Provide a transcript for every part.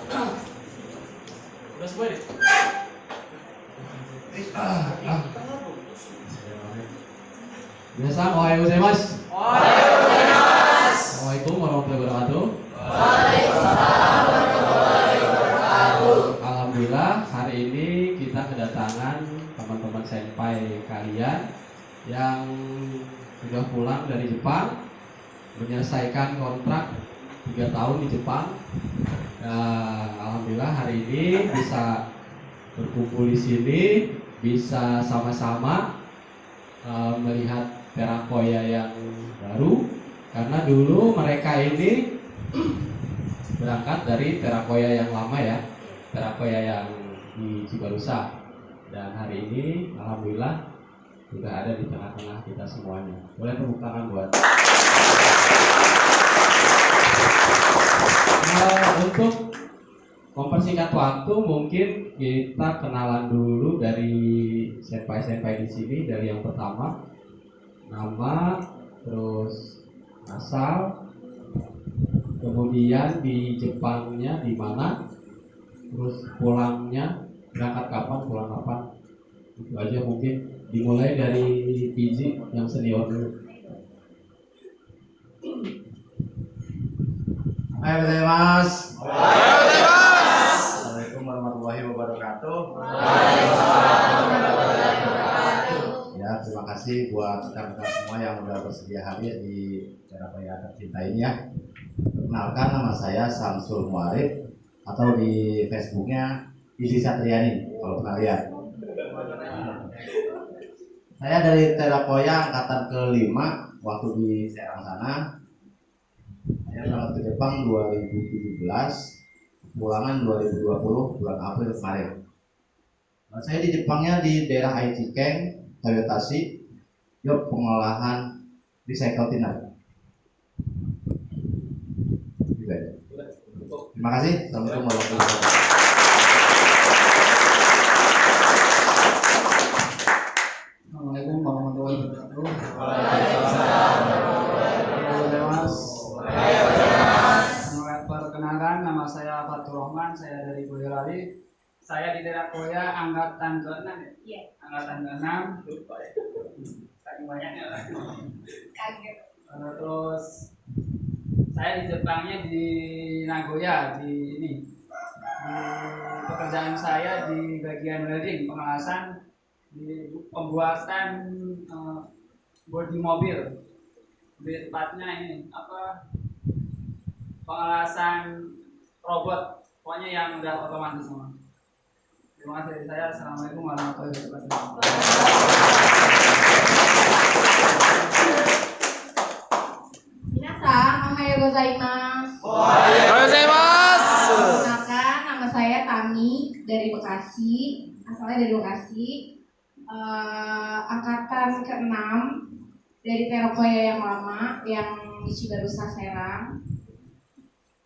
Udah semua deh. Biasa, ohayou gozaimasu. Assalamualaikum warahmatullahi wabarakatuh. Alhamdulillah hari ini kita kedatangan teman-teman senpai kalian yang sudah pulang dari Jepang, menyelesaikan kontrak 3 tahun di Jepang. Alhamdulillah hari ini bisa berkumpul di sini, bisa sama-sama melihat Terakoya yang baru, karena dulu mereka ini berangkat dari Terakoya yang lama ya, Terakoya yang di Cibarusa, dan hari ini alhamdulillah sudah ada di tengah-tengah kita semuanya. Boleh tepuk tangan buat. Untuk mempersingkat waktu, mungkin kita kenalan dulu dari senpai-senpai di sini. Dari yang pertama, nama, terus asal, kemudian di Jepangnya di mana, terus pulangnya berangkat kapan, pulang kapan. Itu aja mungkin. Dimulai dari PJ yang senior dulu. Ohayou gozaimasu. Assalamualaikum warahmatullahi wabarakatuh. Ya, terima kasih buat rekan-rekan semua yang sudah bersedia hadir di Terakoya tercinta ini ya. Perkenalkan, nama saya Samsul Muarif, atau di Facebooknya Isi Satriani kalau pernah lihat. Saya dari Terakoya angkatan ke-5 waktu di Serang sana. Saya berangkat ke Jepang 2017, pulangan 2020 bulan April kemarin. Saya di Jepangnya di daerah Aichi-ken, Toyotashi, job pengolahan recycle thinner. Terima kasih. Assalamualaikum warahmatullahi wabarakatuh. Assalamualaikum warahmatullahi wabarakatuh. Perkenalkan, nama saya Fatur Rahman, saya dari Boyolali. Saya di Terakoya angkatan ke-6 ya? Iya. Angkatan ke-6. Lupa ya. Saking banyaknya lah. Kaget. Terus saya di Jepangnya di Nagoya, di ini. Di pekerjaan saya di bagian welding, pengelasan, di pembuatan bodi mobil. Lebih tepatnya ini pengelasan robot, pokoknya yang udah otomatis semua. Terima kasih dari saya. Assalamualaikum warahmatullahi wabarakatuh. Minasan, ohayou gozaimasu. Perkenalkan, nama saya Tami dari Bekasi, asalnya dari Bekasi. Angkatan ke-6 dari Terakoya yang lama, yang di Cibarusa Serang.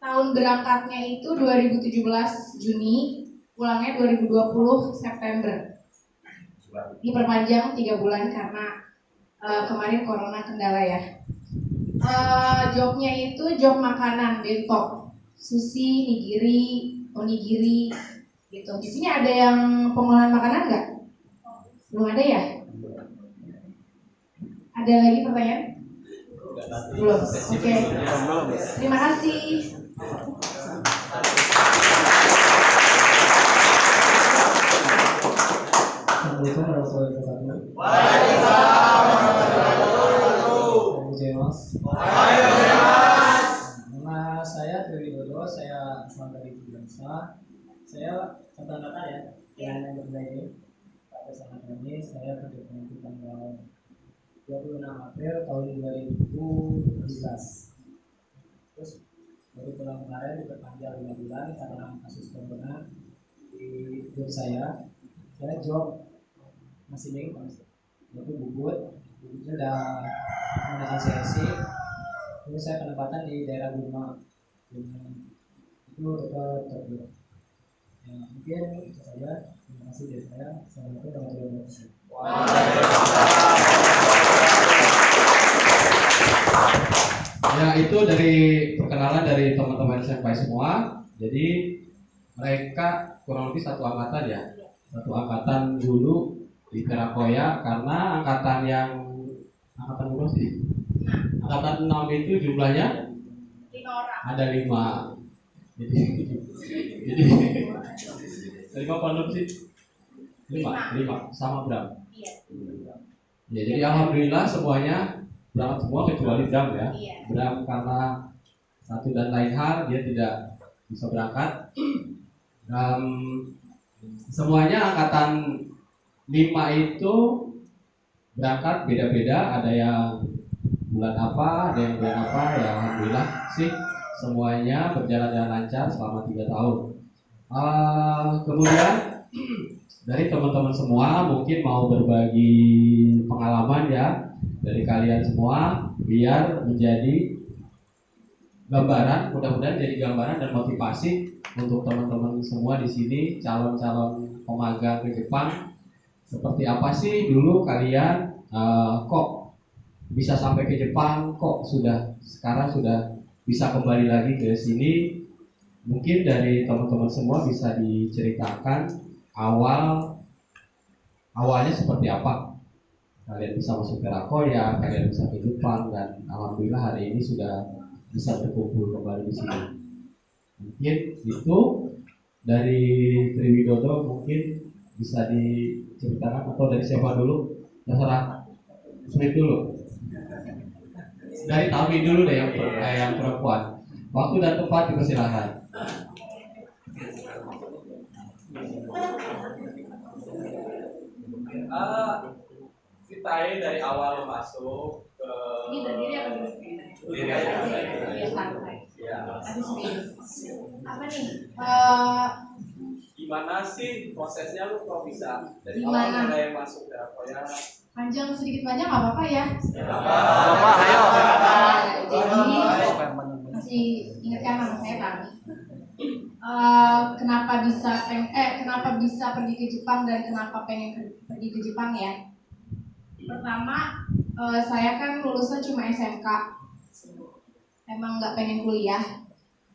Tahun berangkatnya itu 2017 Juni, pulangnya 2020 September. Diperpanjang 3 bulan karena kemarin corona kendala ya. Jobnya itu job makanan, bento, sushi, nigiri, onigiri, gitu. Di sini ada yang pengolahan makanan nggak? Belum ada ya? Ada lagi pertanyaan? Belum. Oke. Terima kasih. Assalamualaikum warahmatullahi wabarakatuh. Nama saya Tri Widodo, saya asal dari Cibarusa. Saya kata-kata ya, yang berbeda ini. Pada saat ini saya berkenan di tanggal 26 April tahun 2017. Terus baru pulang kemarin diperpanjang 5 bulan karena kasus corona di job saya. Saya job machining, yaitu bubutnya udah menggunakan CNC. Terus saya penempatan di daerah Burma, itu dekat Tokyo. Ya, mungkin itu saja. Terima kasih dari saya. Assalamualaikum warahmatullahi wabarakatuh. Ya, itu dari perkenalan dari teman-teman senpai semua. Jadi mereka kurang lebih satu angkatan ya, satu angkatan dulu di Terakoya, karena angkatan berapa sih? Angkatan 6 itu jumlahnya 5 orang. ada 5. Jadi 5 apa 6 sih? 5 sama Bram. Iya. Ya, jadi alhamdulillah semuanya berangkat semua kecuali Bram ya. Iya. Bram karena satu dan lain hal dia tidak bisa berangkat. Semuanya angkatan 5 itu berangkat beda-beda, ada yang bulan apa, ada yang bulan apa, ya alhamdulillah sih semuanya berjalan dengan lancar selama 3 tahun. Kemudian dari teman-teman semua mungkin mau berbagi pengalaman ya dari kalian semua biar menjadi gambaran, mudah-mudahan jadi gambaran dan motivasi untuk teman-teman semua di sini calon-calon pemagang ke Jepang. Seperti apa sih dulu kalian kok bisa sampai ke Jepang, kok sekarang sudah bisa kembali lagi ke sini. Mungkin dari teman-teman semua bisa diceritakan awalnya seperti apa kalian bisa masuk Terakoya, kalian bisa ke Jepang, dan alhamdulillah hari ini sudah bisa berkumpul kembali di sini. Mungkin itu dari Triwidodo mungkin bisa diceritakan, atau dari siapa dulu? Terserah. Smith dulu. Dari Tami dulu deh yang perempuan. Waktu dan tempat dipersilahkan. Ceritain dari awal masuk ke. Ini berdiri apa berdiri? Berdiri aja. Iya, santai. Ya. Ada space. Apa nih? Gimana sih prosesnya lu kok bisa dari Gimana? awal mulai masuk Terakoya? Panjang sedikit banyak nggak apa-apa ya? Ayo. Jadi masih ingat kan nama saya Tami. Kenapa bisa pergi ke Jepang dan kenapa pengen pergi ke Jepang ya? Pertama, saya kan lulusnya cuma SMK. Emang nggak pengen kuliah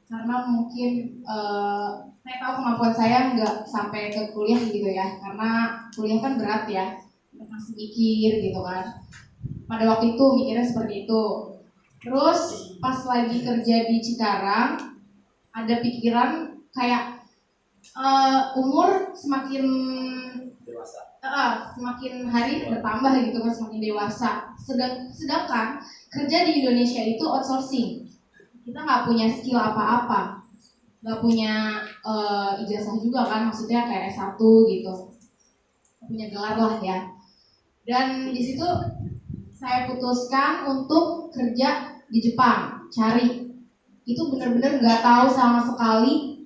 karena mungkin saya tahu kemampuan saya nggak sampai ke kuliah gitu ya, karena kuliah kan berat ya, masih mikir gitu kan. Pada waktu itu mikirnya seperti itu. Terus pas lagi kerja di Cikarang, ada pikiran kayak umur semakin Dewasa. semakin hari bertambah gitu kan, semakin dewasa. Sedangkan kerja di Indonesia itu outsourcing. Kita nggak punya skill apa-apa, nggak punya ijazah juga kan, maksudnya kayak S1 gitu, nggak punya gelar lah ya. Dan di situ saya putuskan untuk kerja di Jepang, cari. Itu benar-benar nggak tahu sama sekali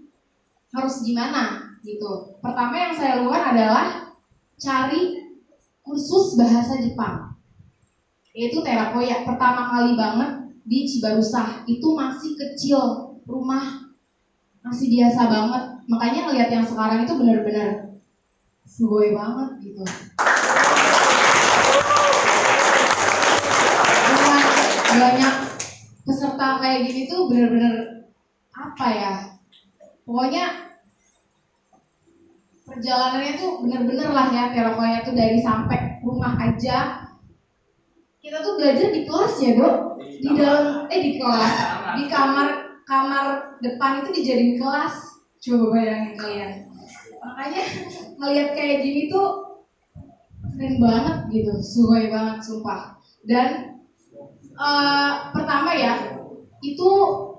harus gimana gitu. Pertama yang saya lakukan adalah cari kursus bahasa Jepang, yaitu Terakoya. Pertama kali banget di Cibarusah, itu masih kecil, rumah masih biasa banget. Makanya ngelihat yang sekarang itu benar-benar sugoi banget gitu. Dengan banyak peserta kayak gini tuh benar-benar apa ya? Pokoknya perjalanannya tuh benar-benar lah ya, Terakoya tuh dari sampai rumah aja. Kita tuh belajar di kelas ya, Dok. Di dalam di kelas, di kamar depan itu dijadiin kelas. Coba bayangin kalian. Makanya ngelihat kayak gini tuh keren banget gitu, sugoi banget sumpah. Dan pertama ya, itu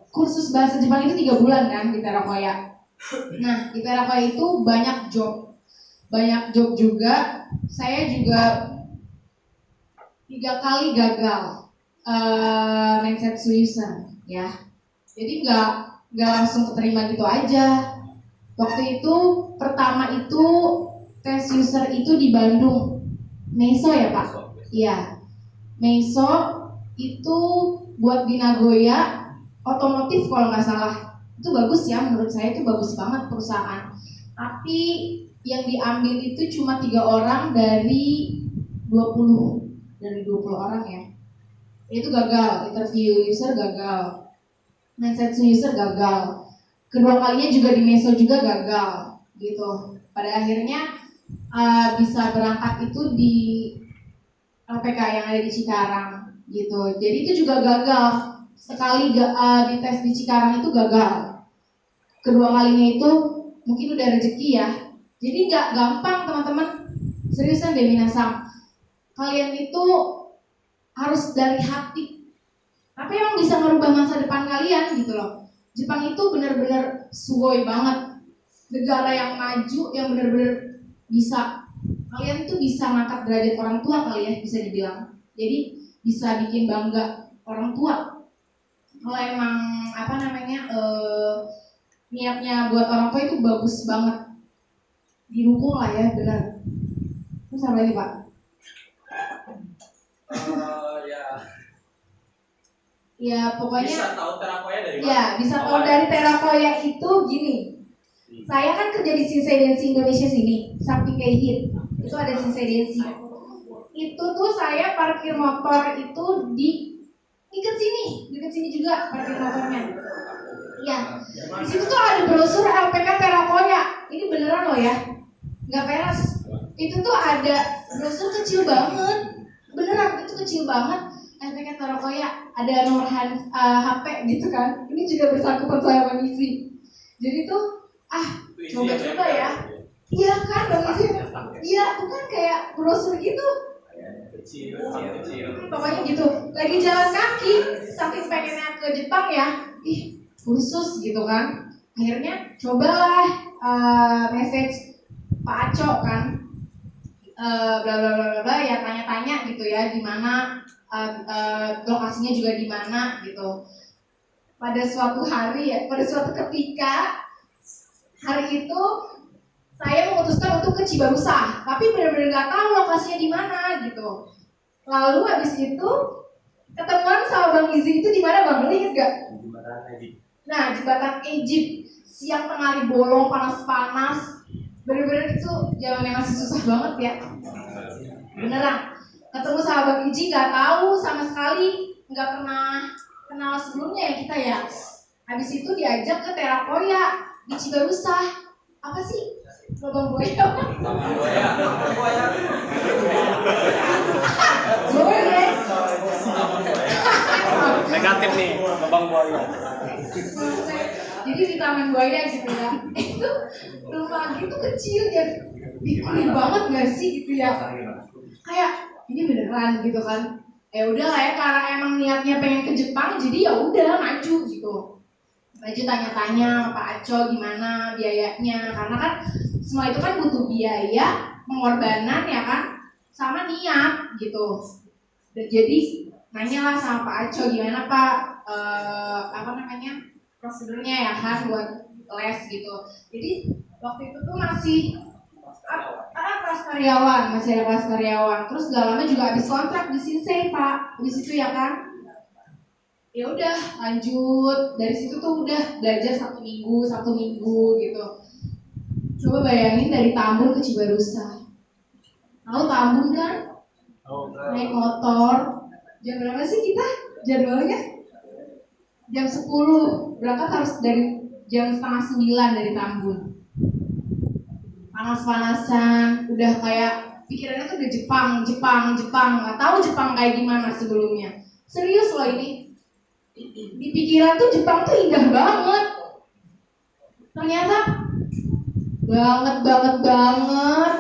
kursus bahasa Jepang itu 3 bulan kan di Terakoya. Nah, di Terakoya itu banyak job juga. Saya juga 3 kali gagal Mensetsu user ya. Jadi nggak langsung keterima gitu aja. Waktu itu pertama itu tes user itu di Bandung, Meiso ya Pak? Iya, Meiso itu buat di Nagoya otomotif kalau nggak salah. Itu bagus ya, menurut saya itu bagus banget perusahaan. Tapi yang diambil itu cuma 3 orang dari 20 orang ya. Itu gagal, interview user gagal, Mensetsu user gagal. kedua kalinya juga di Meso juga gagal gitu. Pada akhirnya bisa berangkat itu di LPK yang ada di Cikarang gitu. Jadi itu juga gagal. Sekali di tes di Cikarang itu gagal. Kedua kalinya itu mungkin udah rezeki ya. Jadi nggak gampang teman-teman. Seriusan deh Minasang. Kalian itu harus dari hati. Tapi emang bisa merubah masa depan kalian gitu loh. Jepang itu benar-benar sugoi banget. Negara yang maju yang benar-benar bisa. Kalian tuh bisa ngangkat derajat orang tua kali ya bisa dibilang. Jadi bisa bikin bangga orang tua. Kalau emang niatnya buat orang tua itu bagus banget. Didukung lah ya benar. Terus apa lagi Pak? Ya pokoknya bisa tahu Terakoya dari mana? Ya bisa tahu dari Terakoya itu gini. Saya kan kerja di Shinsei Denshi Indonesia sini, Sakti Keihit. Itu ada Shinsei Denshi. Itu tuh saya parkir motor itu dekat sini juga parkir motornya. Iya. Di situ tuh ada brosur LPK Terakoya. Ini beneran loh ya, nggak peres. Itu tuh ada brosur kecil banget, beneran itu kecil banget. LPK Terakoya ada nomor HP gitu kan. Ini juga bersangkutan saya sama Isi. Jadi tuh coba-coba ya. Iya kan Bang Isi. Iya, itu kan kayak brosur gitu. Kecil. Pokoknya gitu. Lagi jalan kaki, saking pengennya ke Jepang ya. Khusus gitu kan. Akhirnya cobalah message Pak Aco kan. Bla bla bla bla ya, tanya-tanya gitu ya di mana lokasinya juga di mana gitu. Pada suatu ketika hari itu saya memutuskan untuk ke Cibarusah, tapi benar-benar nggak tahu lokasinya di mana gitu. Lalu habis itu ketemuan sama Bang Izzy itu di mana Bang? Lu inget gak? Nah, jembatan Egypt. Siang tengah hari bolong, panas-panas. Bener-bener itu zamannya masih susah banget ya. Beneran. Ketemu sama Bang Izzy nggak tahu sama sekali, nggak pernah kenal sebelumnya ya kita ya. Habis itu diajak ke Terakoya di Cibarusah. Apa sih? Lubang buaya. Boleh. Negatif nih, lubang buaya. Jadi di Taman Buaya gitu ya. Itu rumah gitu kecil ya. Bikin banget nggak sih gitu ya. Kayak ini beneran gitu kan. Udah lah ya, karena emang niatnya pengen ke Jepang, jadi ya udah maju gitu. Maju tanya-tanya Pak Aco gimana biayanya, karena kan semua itu kan butuh biaya, pengorbanan ya kan, sama niat gitu. Dan jadi nanyalah sama Pak Aco gimana Pak prosedurnya ya kan buat les gitu. Jadi waktu itu tuh masih kelas karyawan, masih ada kelas karyawan. Terus gak lama juga habis kontrak di Shinsei Pak, di situ ya kan. Ya udah lanjut dari situ tuh udah belajar satu minggu gitu. Coba bayangin dari Tambun ke Cibarusah. Tahu Tambun kan? Naik motor. Jam berapa sih kita jadwalnya? Jam 10. Berangkat harus dari jam 8:30 dari Tambun. Panas-panasan, udah kayak pikirannya tuh udah Jepang. Nggak tahu Jepang kayak gimana sebelumnya. Serius loh ini. Di pikiran tuh Jepang tuh indah banget. Ternyata banget,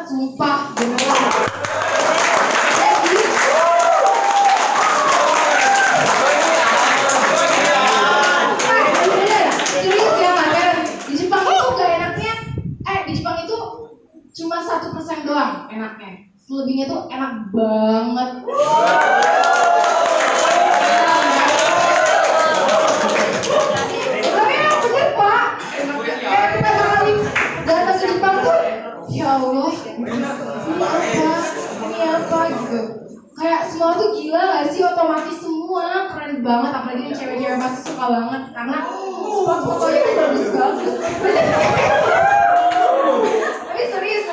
sumpah beneran. Serius ya Mater. Di Jepang itu gak enaknya. Di Jepang itu cuma 1% doang enaknya. Selebihnya tuh enak banget. Ini apa gitu. Kayak semua tuh gila gak sih, otomatis semua keren banget, apalagi yang cewek-cewek pasti suka banget karena spot fotonya tuh bagus. Tapi serius.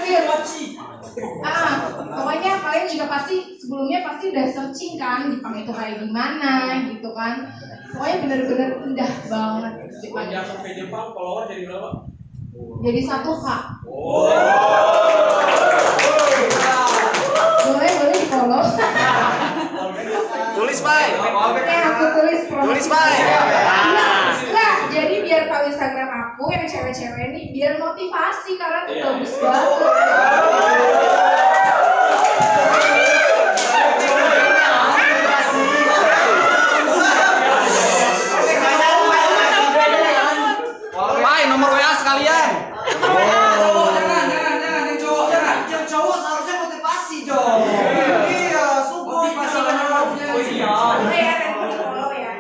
Pokoknya kalian juga pasti sebelumnya pasti udah searching kan Jepang itu kayak gimana gitu kan. Pokoknya bener-bener indah banget Jepang. Semenjak ke Jepang, follower jadi berapa? Jadi 1K. Oh. Boleh di follow. Tulis, Pak. Ya, aku tulis promosi. Tulis, Pak. Enggak, jadi biar tahu Instagram aku yang cewek-cewek ini biar motivasi karena tuh Iya. bagus banget. Pak, nomor WA sekalian. Yang cowok seharusnya motivasi dong. Iya, support motivasi Boleh ya, nanti di follow ya.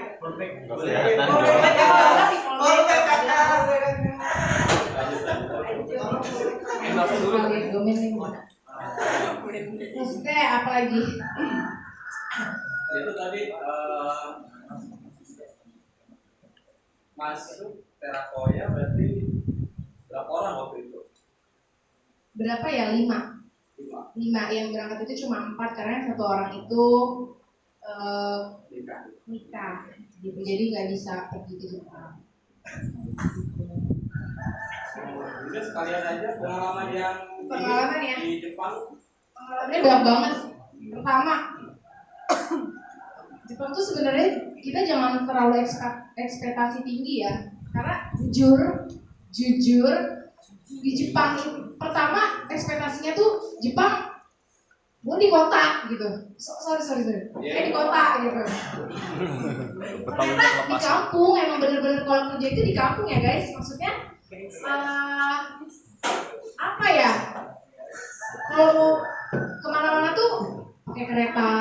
Terus kayak apa lagi? Itu tadi masuk Terakoya berarti berapa orang waktu itu? Berapa ya? 5. 5 yang berangkat itu cuma 4 karena satu orang itu nikah gitu, jadi nggak bisa pergi ke Jepang. Jadi sekalian aja pengalaman yang Pengalaman ya? di Jepang. Pengalamannya banyak banget. Pertama, Jepang tuh sebenarnya kita jangan terlalu ekspektasi tinggi ya, karena jujur di Jepang pertama ekspektasinya tuh Jepang gue di kota gitu. Sorry. Kayak di kota gitu. Ternyata di kampung emang bener-bener kalau kerja itu di kampung ya guys. Maksudnya apa ya? Kalau kemana-mana tuh pakai kereta,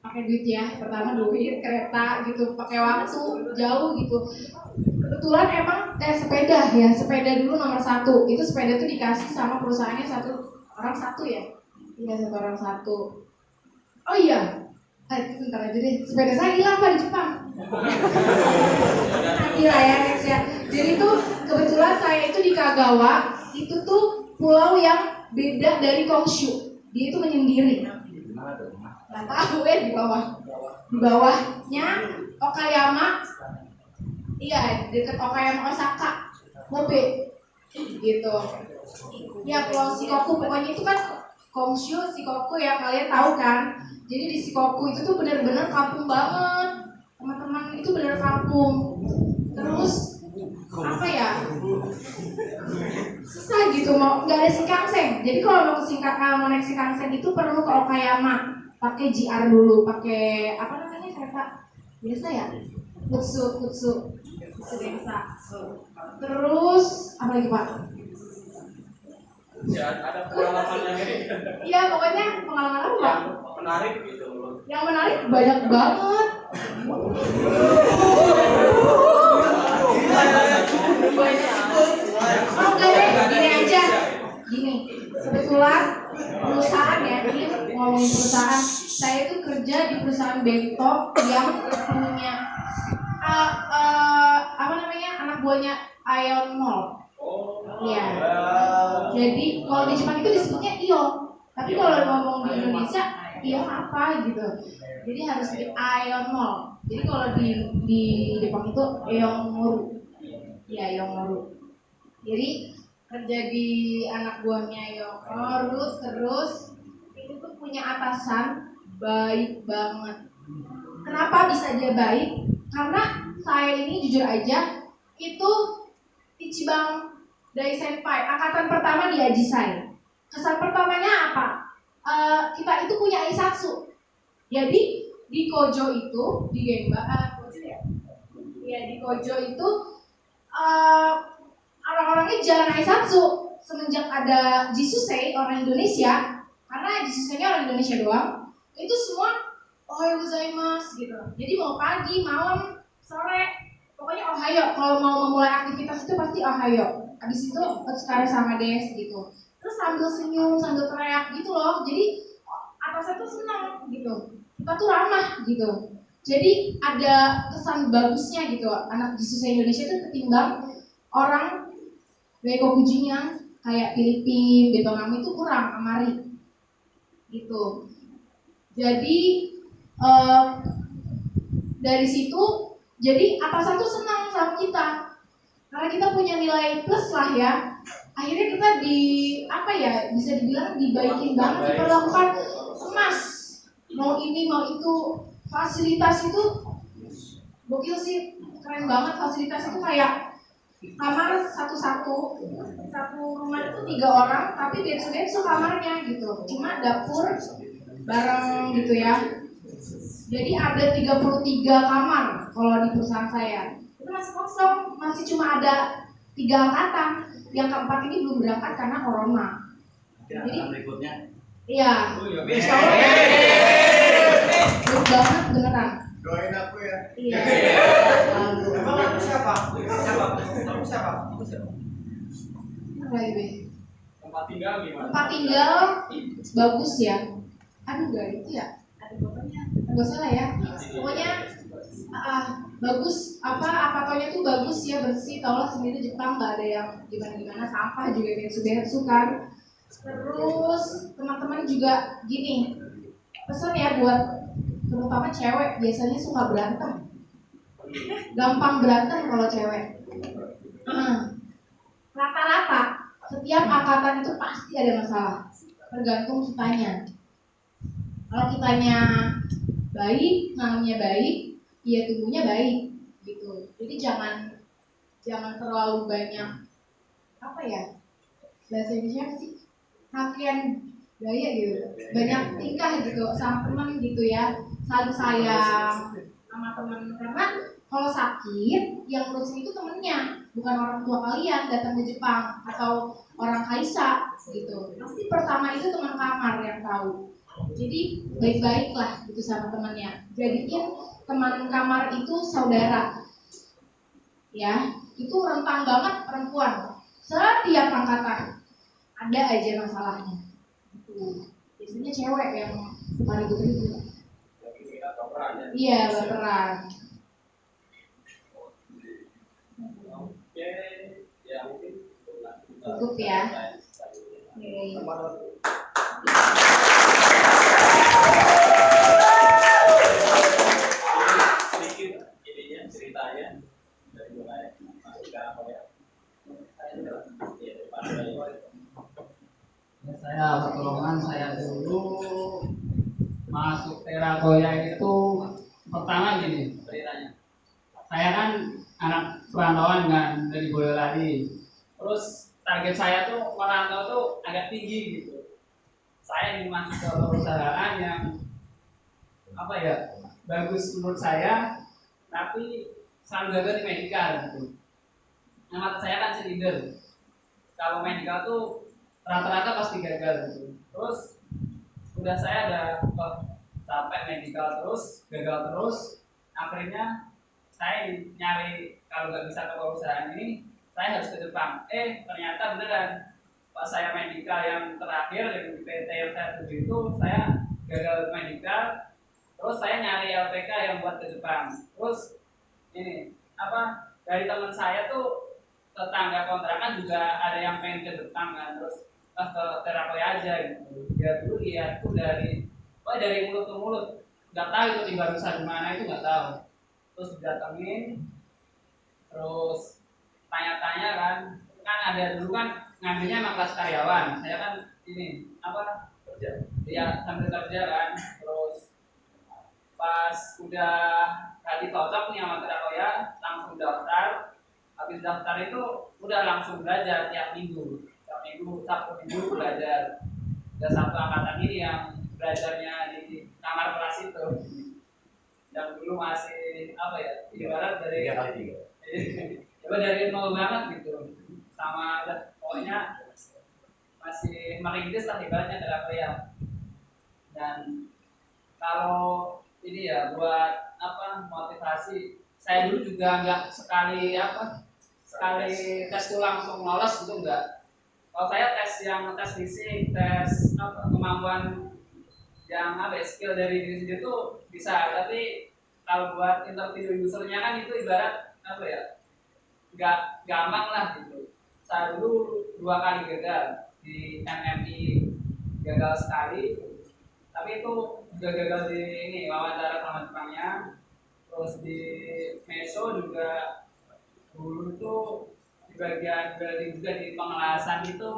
pakai duit ya. Pertama duit, kereta gitu, pakai waktu jauh gitu. Kebetulan emang sepeda dulu nomor 1. Itu sepeda tuh dikasih sama perusahaannya satu orang satu ya. Iya, 1 orang 1. Oh iya, itu bentar aja deh. Sepeda saya hilang Pak di Jepang. Nanti lah ya next ya. Jadi tuh kebetulan saya itu di Kagawa. Itu tuh pulau yang beda dari Honshu. Dia itu menyendiri. Nggak tahu di bawah. Di bawahnya Okayama. Iya, dekat Okayama Osaka. Kobe. Gitu. Ya pulau Shikoku pokoknya itu kan Honshu, Shikoku ya kalian tahu kan. Jadi di Shikoku itu tuh benar-benar kampung banget. Teman-teman itu benar kampung. Terus apa ya? Susah gitu mau nggak ada Shinkansen. Jadi kalau mau naik Shinkansen itu perlu ke Okayama. Pakai JR dulu, pakai apa namanya kereta biasa ya? Kutsu Densa. Terus apa lagi Pak? Ya, ada pengalaman yang ini Iya pokoknya pengalaman apa Pak? yang menarik gitu. Yang menarik banyak banget. Oh enggak deh, gini aja. Gini, kebetulan perusahaan ya, ini ngomongin perusahaan. Saya itu kerja di perusahaan bento yang punya apa namanya anak buahnya Ion Mall. Iya. Jadi kalau di Jepang itu disebutnya Ion, tapi kalau ngomong di Indonesia Ion apa gitu. Jadi harus di Ion Mall. Jadi kalau di Jepang itu Eonmoru. Iya, Eonmoru. Jadi kerja di anak buahnya Eonmoru, terus itu tuh punya atasan baik banget. Kenapa bisa dia baik? Karena saya ini jujur aja itu Ichiban Dai Senpai, angkatan pertama di Ajisai. Kesan pertamanya apa? Kita itu punya Aisatsu. Jadi di Kojo itu, di Genba, Kojo ya? Iya, di Kojo itu orang-orangnya jarang Aisatsu. Semenjak ada Jisusei, orang Indonesia, karena Jisusei-nya orang Indonesia doang, itu semua Ohayo gozaimasu gitu. Jadi mau pagi, malam, sore, pokoknya Ohayo. Kalau mau memulai aktivitas itu pasti Ohayo. Habis itu sekarang sama des gitu. Terus sambil senyum, sambil teriak gitu loh. Jadi atasnya tuh senang gitu. Kita tuh ramah gitu. Jadi ada kesan bagusnya gitu. Anak Jisusei Indonesia itu ketimbang orang Reikokujinya kayak Filipina, Vietnam itu kurang amari gitu. Jadi dari situ jadi atasan tuh senang sama kita karena kita punya nilai plus lah ya. Akhirnya kita bisa dibilang dibaikin banget, diperlakukan emas, mau ini mau itu, fasilitas itu gokil sih, keren banget. Fasilitas itu kayak kamar satu rumah itu 3 orang tapi beda-beda kamarnya gitu, cuma dapur bareng gitu ya. Jadi ada 33 kamar kalau di perusahaan saya itu masih kosong, masih cuma ada 3 angkatan. Yang keempat ini belum berangkat karena corona. Jadi berikutnya. Iya. Insya Allah. Bagus banget beneran. Doain aku ya. Iya. Emang aku siapa? Aku siapa? Apa ini? Tempat tinggal gimana? Tempat tinggal bagus ya. Aduh gak itu ya. Ada fotonya. Enggak salah ya. Pokoknya bagus, apatonya tuh bagus ya, bersih. Taulah sendiri Jepang nggak ada yang gimana sampah juga kayak bensu kan. Terus teman-teman juga gini, pesan ya buat terutama cewek, biasanya suka berantem, gampang berantem kalau cewek. Rata-rata setiap angkatan itu pasti ada masalah, tergantung kitanya. Kalau kitanya baik, namanya baik, ya tumbuhnya baik gitu. Jadi jangan terlalu banyak bahasa Indonesia sih, hakian gaya gitu, banyak tingkah gitu sama teman gitu ya, saling sayang sama teman. Karena kalau sakit yang ngurusin itu temennya, bukan orang tua kalian datang ke Jepang atau orang kaisa gitu. Pasti pertama itu teman kamar yang tahu. Jadi baik-baiklah gitu sama temannya. Jadiin teman kamar itu saudara. Ya, itu rentang banget perempuan. Setiap angkatan ada aja masalahnya. Biasanya cewek yang suka ribut-ribut. Iya, baperan. Oke, ya mungkin Cukup ya. Oke. sedikit ininya ceritanya dari mulai masuk ke apa ya? Saya pertolongan saya dulu masuk Terakoya itu pertama gini ceritanya. Saya kan anak perantauan kan dari Boyolali. Terus target saya tuh merantau tuh agak tinggi gitu. Saya ingin masuk ke perusahaan yang bagus menurut saya, tapi selalu gagal di medical gitu. Nah, mata saya kan silinder. Kalau medical tuh rata-rata pasti gagal gitu. Terus udah saya ada capek medical terus, gagal terus. Akhirnya saya nyari kalau nggak bisa ke perusahaan ini, saya harus ke Jepang. Ternyata beneran pas saya medical yang terakhir yang di PT yang saya tuju itu, saya gagal medical. Terus saya nyari LPK yang buat ke Jepang. Terus dari teman saya tuh tetangga kontrakan juga ada yang pengen ke Jepang kan. Terus ke Terakoya aja gitu. Dia dulu lihat tuh dari mulut ke mulut. Nggak tahu itu di barusan di mana itu nggak tahu. Terus didatengin, terus tanya-tanya kan ada dulu kan ngambilnya emang kelas karyawan. Saya kan kerja. Iya, sambil kerja kan. Terus pas udah tadi cocok nih sama Terakoya, langsung daftar. Habis daftar itu udah langsung belajar tiap minggu, Sabtu minggu belajar. Ada satu angkatan ini yang belajarnya di kamar kelas itu. Yang dulu masih ibarat dari 3x3. Dari nol banget gitu. Sama pokoknya masih merintis lah ibaratnya Terakoya. Dan kalau ini ya buat motivasi, saya dulu juga nggak sekali tes tuh langsung lolos gitu enggak. Kalau saya tes fisik, tes kemampuan yang skill dari diri sendiri tuh bisa, tapi kalau buat interview usernya kan itu ibarat nggak gampang lah gitu. Saya dulu 2 kali gagal di MMI, gagal sekali, tapi itu juga gagal di wawancara sama Jepangnya. Terus di meso juga dulu tuh di bagian building juga di pengelasan itu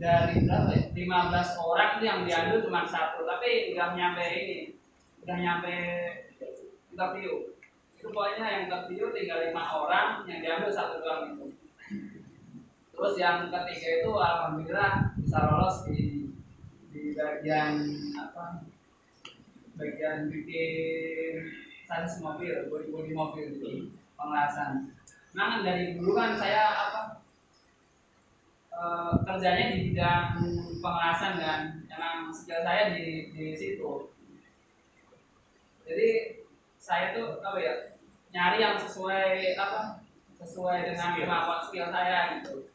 dari berapa ya? 15 orang itu yang diambil cuma satu, tapi udah nyampe ini, udah nyampe interview. Itu pokoknya yang interview tinggal 5 orang, yang diambil satu doang itu. Terus yang ketiga itu alhamdulillah bisa lolos di bagian apa? Bagian bikin sasis mobil, bodi mobil itu pengelasan. Nah dari dulu kan saya apa? Kerjanya di bidang pengelasan dan emang skill saya di situ. Jadi saya tuh apa ya, nyari yang sesuai apa, sesuai dengan kemampuan skill saya gitu.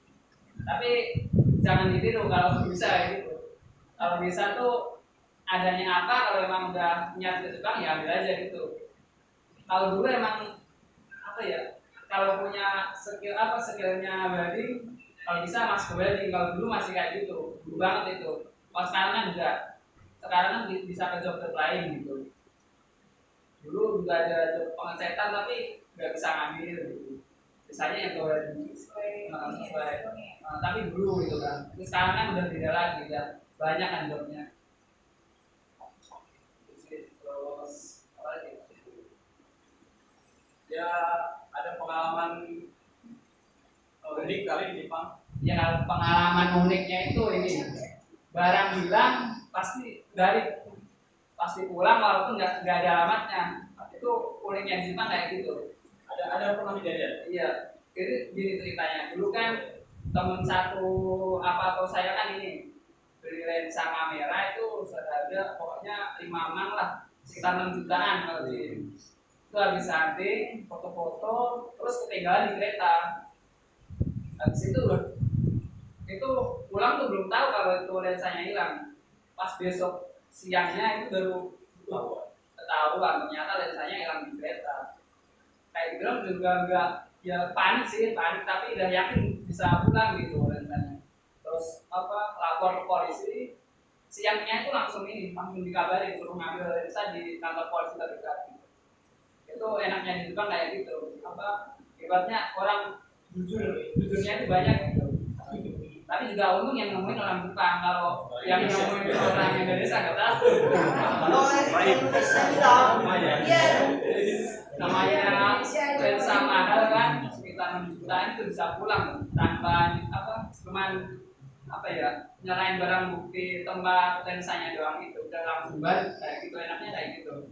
Tapi jangan ditiru kalau bisa gitu. Kalau bisa tuh adanya apa, kalau emang udah niat ke Jepang ya ambil aja gitu. Kalau dulu emang apa ya, kalau punya skill apa, skillnya welding, kalau bisa masuk ke welding. Kalau dulu masih kayak gitu, dulu banget itu. Kalau sekarang kan enggak, sekarang kan bisa ke job lain gitu. Dulu juga ada job pengecetan tapi nggak bisa ngambil gitu. Biasanya yang ke welding sesuai. Tapi dulu gitu kan. Terus sekarang kan udah beda lagi, ya banyak kan jobnya. Terus apa lagi? Ya ada pengalaman unik kali di Jepang. Ya pengalaman uniknya itu ini, barang hilang pasti pulang walaupun nggak ada alamatnya. Itu uniknya di Jepang kayak gitu. Ada pernah kejadian? Iya, jadi gini ceritanya. Dulu kan temen satu apa atau saya kan ini beli lensa kamera itu seharga pokoknya 5 mang lah, sekitar 6 jutaan kalau di itu habis hunting, foto-foto, terus ketinggalan di kereta. Habis itu pulang tuh belum tahu kalau itu lensanya hilang. Pas besok siangnya itu baru ketahuan ternyata lensanya hilang di kereta. Kayak bilang juga enggak ya panik tapi udah yakin bisa pulang gitu lensanya. Terus apa lapor ke polisi, siangnya itu langsung dikabarin suruh ngambil lensa di kantor polisi terdekat. Itu enaknya di Jepang kayak gitu, apa hebatnya orang jujurnya itu banyak gitu. Tapi juga untung yang nemuin orang Jepang, kalau yang nemuin orang Indonesia nggak tahu. Namanya lensa mahal kan, sekitar 6 jutaan itu bisa pulang tanpa apa, cuman apa ya, nyerahin barang bukti tempat lensanya doang itu udah langsung balik. Kayak gitu enaknya kayak gitu.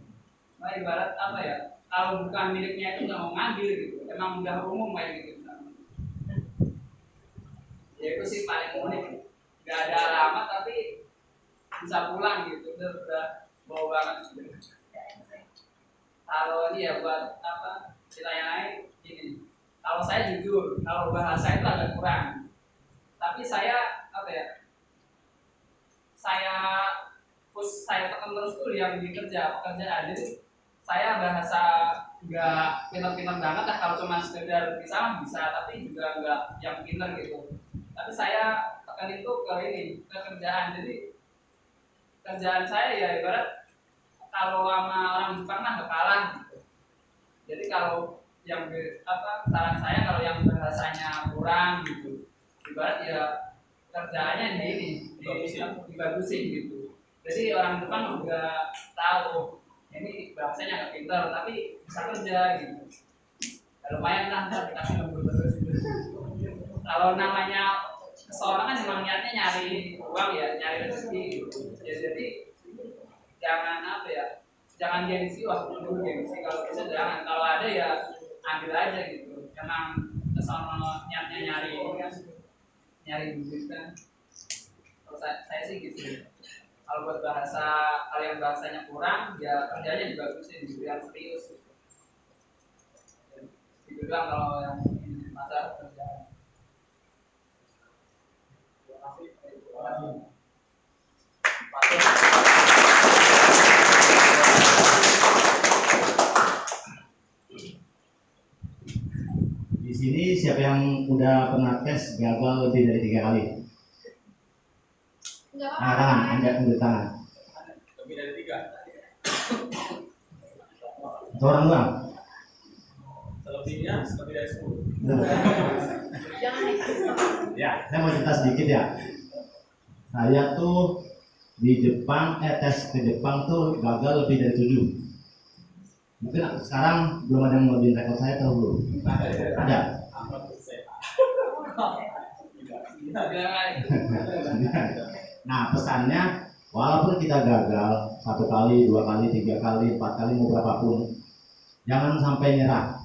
Nah ibarat apa ya, kalau bukan miliknya itu nggak mau ngambil gitu, emang udah umum kayak gitu. Ya itu sih paling unik, nggak ada alamat tapi bisa pulang gitu, udah bawa banget gitu. Kalau ini ya buat apa, cerita yang lain gini, kalau saya jujur, kalau bahasa itu agak kurang, tapi saya apa ya, saya tekan terus tuh yang di pekerjaan. Jadi saya bahasa nggak pinter-pinter banget lah, kalau cuma sekedar bisa, tapi juga nggak yang pinter gitu. Tapi saya tekan itu ke kerjaan. Jadi kerjaan saya ya ibarat kalau sama orang Jepang mah nggak kalah gitu. Jadi kalau yang saran saya kalau yang bahasanya kurang gitu, ibarat ya kerjaannya dibagusin gitu. Jadi orang Jepang juga tahu ini bahasanya nggak pintar tapi bisa kerja gitu. Ya, lumayan lah dikasih lembur terus gitu. Kalau namanya seorang kan memang niatnya nyari uang ya, nyari rezeki gitu. Ya, jadi jangan jangan gengsi, dulu gengsi, kalau bisa jangan, kalau ada ya ambil aja gitu. Emang kesana niatnya nyari duit kan. Kalau saya sih gitu. Kalau buat kalau yang bahasanya kurang ya kerjanya dibagusin gitu, yang serius gitu. Gitu doang kalau yang masalah kerjaan. Di sini siapa yang udah pernah tes gagal lebih dari 3 kali? Tangan, angkat tangan. Lebih dari 3. Atau orang doang? Selebihnya lebih dari 10. Ya, saya mau cerita sedikit ya. Saya tuh di Jepang, tes ke Jepang tuh gagal lebih dari 7. Mungkin sekarang belum ada yang ngelebihin rekor saya atau belum? Ada. Nah, pesannya walaupun kita gagal 1 kali, 2 kali, 3 kali, 4 kali, mau berapapun, jangan sampai nyerah.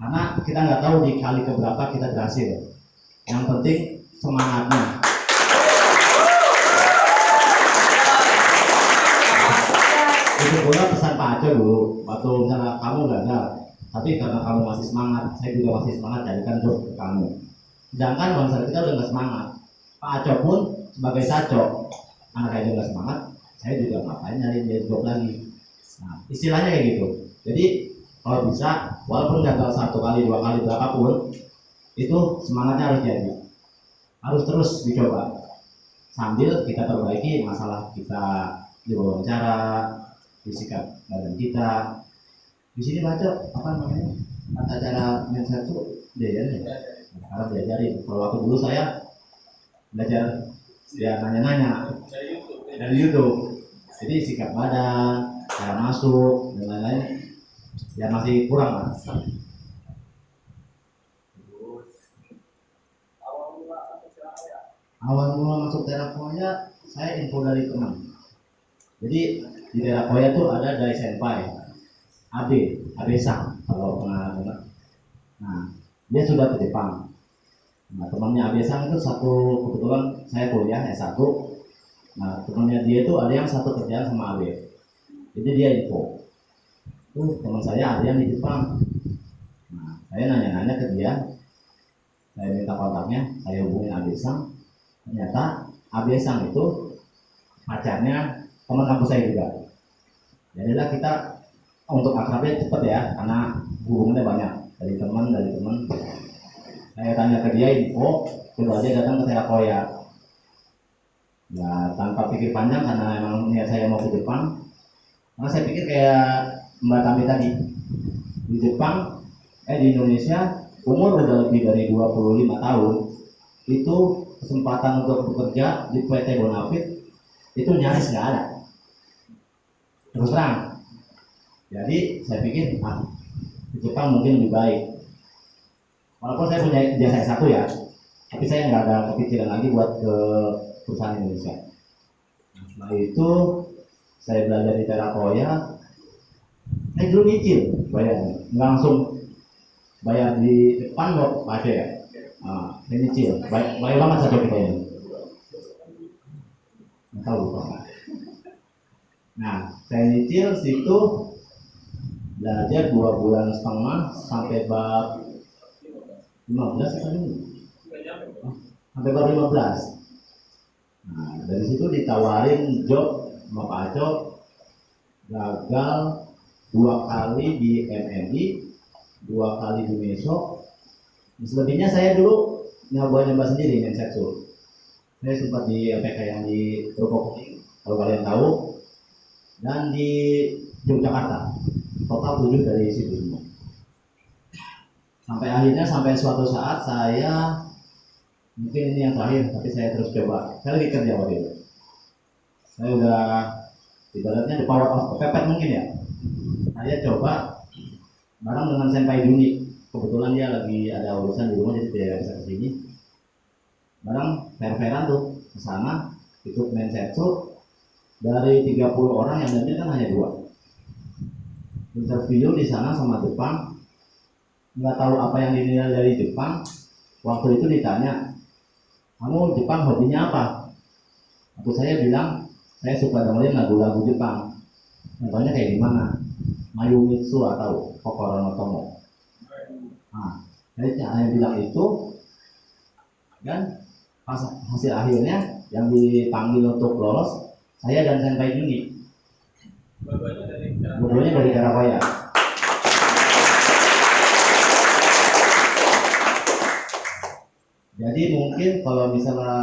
Karena kita nggak tahu di kali keberapa kita berhasil. Yang penting semangatnya. Itu pula pesan Pak Aco dulu. Waktu misalnya kamu gagal, tapi karena kamu masih semangat, saya juga masih semangat jadikan job ke kamu. Sedangkan bangsa kita udah nggak semangat. Pak Aco pun sebagai saco, anak saya juga semangat, saya juga ngapain nyari dia job lagi. Nah, istilahnya kayak gitu. Jadi kalau bisa, walaupun gagal 1 kali, 2 kali, berapapun, itu semangatnya harus jadi, harus terus dicoba. Sambil kita perbaiki masalah kita di wawancara, di sikap badan kita. Di sini baca apa namanya? Tata cara mindset itu diajarin ya. Harus diajarin. Kalau waktu dulu saya belajar ya nanya-nanya dari YouTube. Jadi sikap badan, cara masuk dan lain-lain ya masih kurang lah. Awal mula masuk Terakoya, saya info dari teman. Jadi di Terakoya tuh ada Dai Senpai, Abe Sang kalau pernah dengar. Nah, dia sudah ke Jepang. Nah, temannya Abe Sang itu kebetulan saya kuliah S1. Nah, temannya dia itu ada yang satu kerjaan sama Abe. Jadi dia info. Teman saya ada yang di Jepang. Nah, saya nanya-nanya ke dia. Saya minta kontaknya, saya hubungin Abe Sang. Ternyata Abe Sang itu pacarnya teman kampus saya juga. Jadilah kita untuk akrabnya cepet ya, karena hubungannya banyak dari teman. Saya tanya ke dia info, coba aja datang ke Terakoya. Ya tanpa pikir panjang karena emang niat saya mau ke Jepang. Karena saya pikir kayak Mbak Tami tadi di Jepang, di Indonesia umur udah lebih dari 25 tahun itu kesempatan untuk bekerja di PT Bonafit itu nyaris nggak ada, terus terang. Jadi saya pikir di Jepang mungkin lebih baik. Walaupun saya punya ijazah S1 ya, tapi saya nggak ada kepikiran lagi buat ke perusahaan Indonesia. Nah, setelah itu saya belajar di Terakoya. Saya dulu nyicil bayarnya, nggak langsung bayar di depan loh aja ya. Saya nyicil, baik banget saja kita ini. Nggak tahu lupa. Nah, saya nyicil situ belajar 2,5 bulan sampai bab 15 atau sampai bab 15. Nah, dari situ ditawarin job sama Pak Aco, gagal 2 kali di MMI, 2 kali di Meso. Selebihnya saya dulu nyoba sendiri mindset tuh. Saya sempat di LPK yang di Ruko Kuning, kalau kalian tahu, dan di Yogyakarta. Total 7 dari situ semua. Sampai akhirnya sampai suatu saat saya, mungkin ini yang terakhir, tapi saya terus coba. Saya lagi kerja waktu itu. Saya udah ibaratnya the power of kepepet mungkin ya. Saya coba bareng dengan Senpai Juni. Kebetulan dia lagi ada urusan di rumah jadi dia bisa kesini. Bareng fair-fairan tuh ke sana, ikut Mensetsu. Dari 30 orang yang datang kan hanya 2. Interview di sana sama Jepang, nggak tahu apa yang dinilai dari Jepang. Waktu itu ditanya, kamu Jepang hobinya apa? Waktu saya bilang, saya suka dengerin lagu-lagu Jepang. Contohnya kayak gimana? Mayumitsu atau Kokoro no Tomo. Nah, saya bilang itu, dan pas hasil akhirnya yang dipanggil untuk lolos, saya dan Senpai Juni. Dua-duanya dari Terakoya. Jadi mungkin kalau misalnya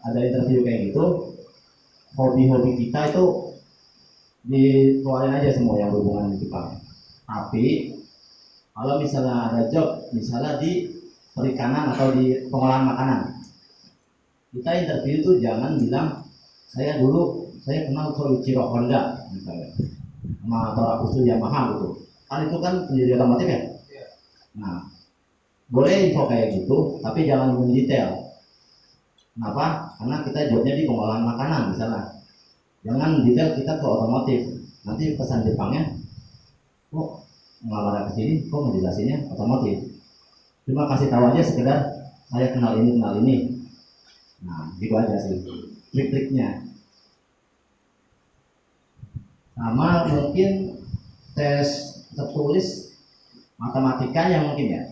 ada interview kayak gitu, hobi-hobi kita itu dikeluarin aja semua yang berhubungan dengan Jepang. Tapi kalau misalnya ada job, misalnya di perikanan atau di pengolahan makanan, kita interview itu jangan bilang saya kenal Soichiro Honda misalnya, sama Torakusu Yamaha gitu. Kan itu kan penjadi otomotif ya. Nah, boleh info kayak gitu, tapi jangan mendetail. Kenapa? Karena kita jobnya di pengolahan makanan misalnya. Jangan detail kita ke otomotif. Nanti pesan Jepangnya, kok ngelamar ke sini, kok ngejelasinnya otomotif. Cuma kasih tahu aja sekedar saya kenal ini. Nah, gitu aja sih trik-triknya. Sama mungkin tes tertulis matematika yang mungkin ya.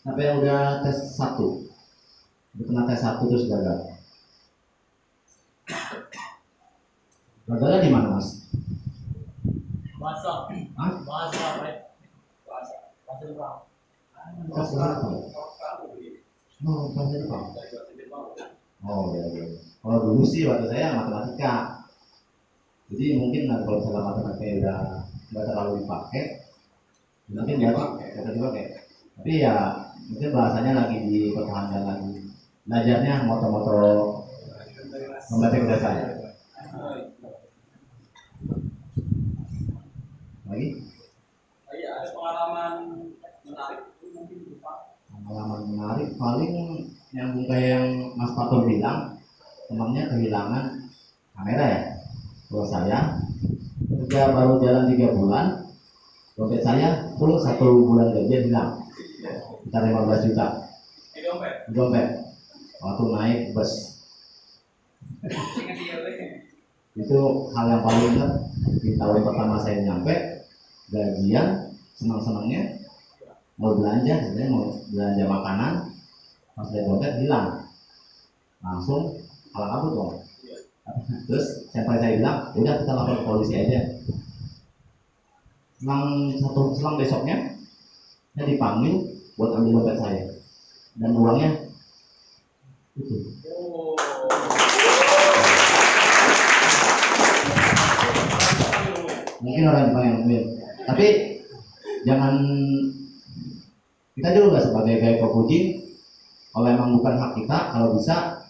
Tapi yang udah tes 1, udah pernah tes 1 terus gagal. Gagalnya di mana mas? Bahasa. Hah? Bahasa apa ya? Bahasa Jepang. Tes berapa? Oh, bahasa Jepang. Oh ya. Kalau dulu sih waktu saya matematika. Jadi mungkin kalau misalnya matematika udah terlalu dipakai, mungkin dipakai. Tapi ya mungkin bahasanya lagi dipertahankan lagi. Belajarnya moto-moto membaca bahasa. Lagi? Iya, ada pengalaman menarik mungkin lupa. Pengalaman menarik paling yang kayak yang Mas Patul bilang, temannya kehilangan kamera ya. Kalau saya kerja baru jalan 3 bulan, dompet saya full 1 bulan gajian hilang, sekitar 15 juta Di dompet waktu naik bus. Itu hal yang paling ingat di tahun pertama saya nyampe gajian, senang-senangnya mau belanja, sebenarnya mau belanja makanan, pas lihat dompet hilang, langsung kalah kabut dong. Terus sampai saya bilang, udah kita lapor ke polisi aja. Selang besoknya saya dipanggil buat ambil dompet saya dan uangnya itu. Mungkin orang Jepang yang ambil, tapi jangan, kita juga nggak sebagai kayak kucing. Kalau emang bukan hak kita, kalau bisa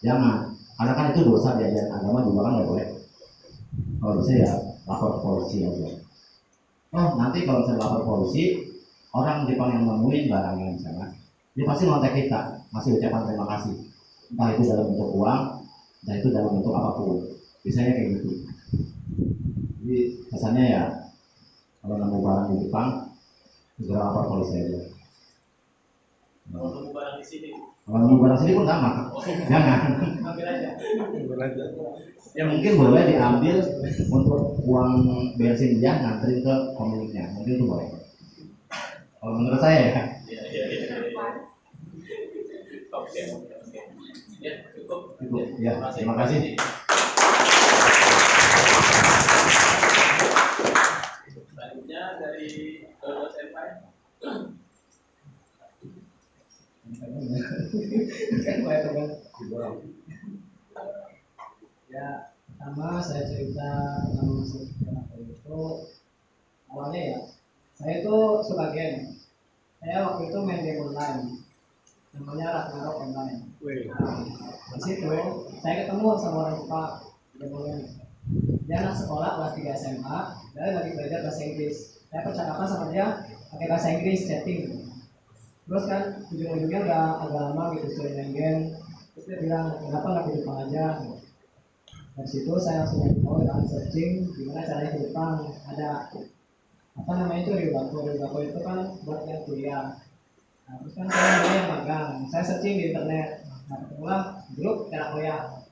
jangan, karena kan itu dosa di ajaran agama juga kan nggak boleh. Kalau bisa ya lapor ke polisi aja. Oh nanti kalau saya lapor polisi, orang Jepang yang nemuin barangnya misalnya, dia pasti ngontak kita, masih ucapan terima kasih. Entah itu dalam bentuk uang, entah itu dalam bentuk apapun. Biasanya kayak gitu. Jadi kesannya ya kalau nemu barang di Jepang, segera lapor polisi aja. Kalau nemu barang di sini, Kalau nemu barang sini pun sama, jangan. ambil aja. Ya mungkin boleh diambil untuk uang bensin dia nganterin ke pemiliknya, mungkin itu boleh. Kalau menurut saya ya. Oke. Ya, cukup. Ya, terima kasih. Selanjutnya dari Senpai. Ya, pertama saya cerita tentang masuk kenapa itu awalnya ya. Saya itu suka game. Saya waktu itu main game online, namanya Ragnarok Online. Di situ saya ketemu sama orang Jepang, dia anak sekolah kelas 3 SMA, dia lagi belajar bahasa Inggris. Saya percakapan sama dia pakai bahasa Inggris chatting. Terus kan ujung-ujungnya udah agak lama gitu sering main game. Terus dia bilang kenapa nggak ke Jepang aja? Dari situ saya langsung tahu dan searching gimana caranya ke Jepang. Ada apa namanya itu Ryugaku itu kan buat yang kuliah. Nah, terus kan saya mau yang magang. Saya searching di internet. Nah, ketemulah grup Terakoya.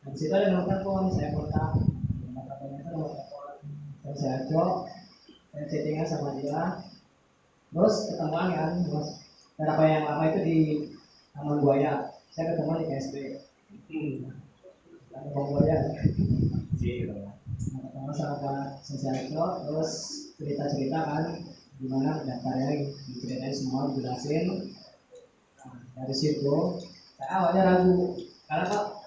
Nah, di situ ada nomor telepon, saya kontak. Nomor teleponnya itu nomor telepon. Terus saya chat, saya chattingan sama dia. Terus ketemuan kan, terus Terakoya yang lama itu di Taman Buaya. Saya ketemu di KSD. Taman Buaya. Nah, ketemu sama saya terus cerita-cerita kan gimana daftarnya, diceritain semua, dijelasin. Nah, dari situ saya awalnya ragu karena kok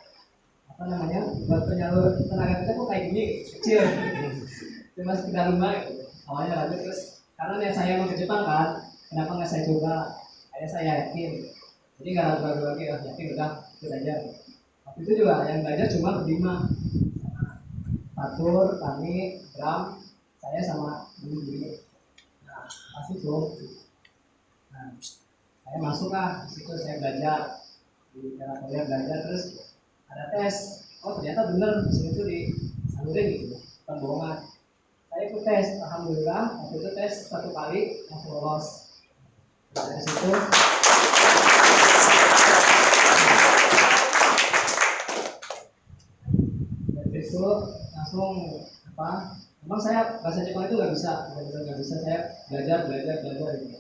apa namanya buat penyalur tenaga kerja kok kayak gini kecil cuma sekedar rumah gitu. Awalnya ragu terus karena niat saya mau ke Jepang kan, kenapa nggak saya coba? Akhirnya saya yakin, jadi nggak ragu-ragu lagi, yakin udah ikut aja. Waktu itu juga yang belajar cuma berlima, Fatur, Tani, Bram, saya sama Budi. Nah, pas itu, nah, saya masuk lah, di situ saya belajar di cara kuliah belajar, terus ada tes. Oh ternyata bener di sini tuh disalurin gitu, bukan bohongan. Saya ikut tes, alhamdulillah waktu itu tes 1 kali langsung lolos. Dari situ langsung apa? Memang saya bahasa Jepang itu nggak bisa, nggak bisa. Saya belajar gitu.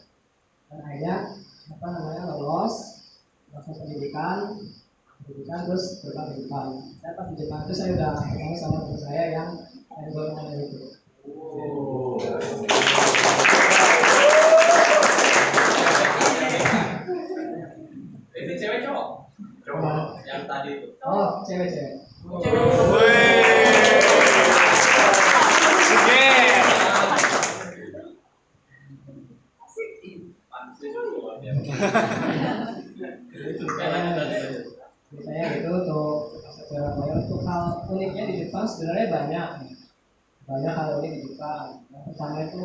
Dan akhirnya apa namanya lolos, langsung pendidikan terus terbang ke Jepang. Saya pas di Jepang itu saya udah ketemu sama teman saya yang golongan itu. Ini cewek cowok? Cowok. Yang tadi itu. Oh, cewek. Saya itu untuk hal uniknya di Jepang sebenarnya banyak hal unik di Jepang. Yang pertama itu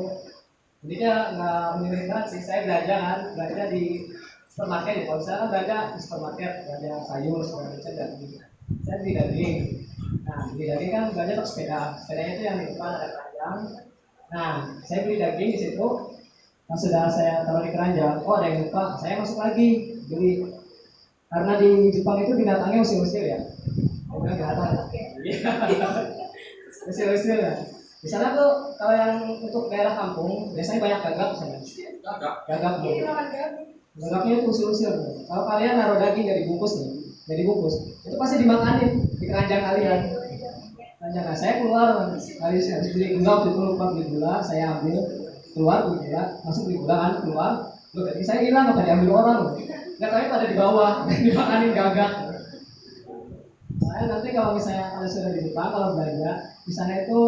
uniknya nggak unik banget sih. Saya belajar di supermarket. Kalau misalnya kan belajar di supermarket, belajar sayur segala macam dan saya beli daging. Nah, beli daging kan belajar pakai sepeda. Sepedanya itu yang di depan ada keranjang. Nah, saya beli daging di situ. Nah, sudah saya taruh di keranjang. Oh, ada yang lupa. Saya masuk lagi beli. Karena di Jepang itu binatangnya usil-usil ya. Udah kelihatan. Usil-usil ya. Di sana tuh kalau yang untuk daerah kampung biasanya banyak gagak di sana. Gagak. Gagaknya itu usil-usil. Kalau kalian naruh daging dari bungkus itu pasti dimakanin di keranjang kalian. Nah, saya keluar habis beli gula, lupa beli gula, saya ambil keluar beli gula, masuk beli gula kan keluar. Loh, daging saya hilang apa diambil orang? Nggak tahu pada di bawah, dimakanin gagak. Saya nanti kalau misalnya kalian sudah di Jepang, kalau belanja di sana itu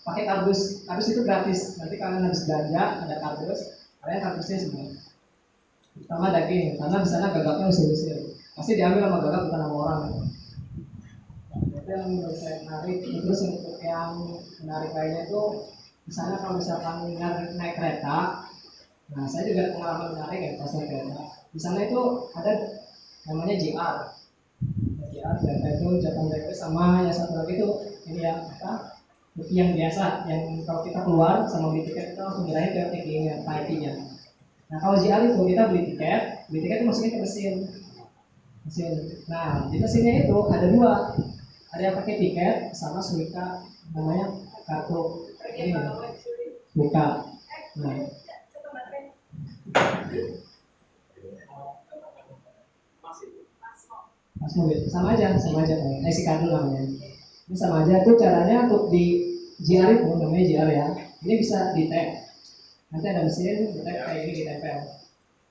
pakai kardus itu gratis. Nanti kalian habis belanja ada kardus, kalian kardusnya semua. Pertama daging, karena di sana gagaknya usil-usil. Pasti diambil sama gagak bukan sama orang. Itu yang menurut saya menarik. Terus untuk yang menarik lainnya itu di sana kalau misalkan naik kereta, nah saya juga pengalaman menarik ya pas naik kereta. Di sana itu ada namanya JR. Kereta itu Japan Railway sama yang satu lagi itu ini ya apa? Buki yang biasa, yang kalau kita keluar sama beli tiket kita langsung nyerahin ke TG-nya, IT-nya. Nah kalau JR itu kita beli tiket itu masukin ke mesin. Nah di mesinnya itu ada 2, ada yang pakai tiket sama suika namanya kartu ini buka. Nah sama aja IC kartu namanya. Ini sama aja tuh caranya untuk di JR itu namanya JR ya. Ini bisa di tag. Nanti ada mesin di tag kayak ini ditempel.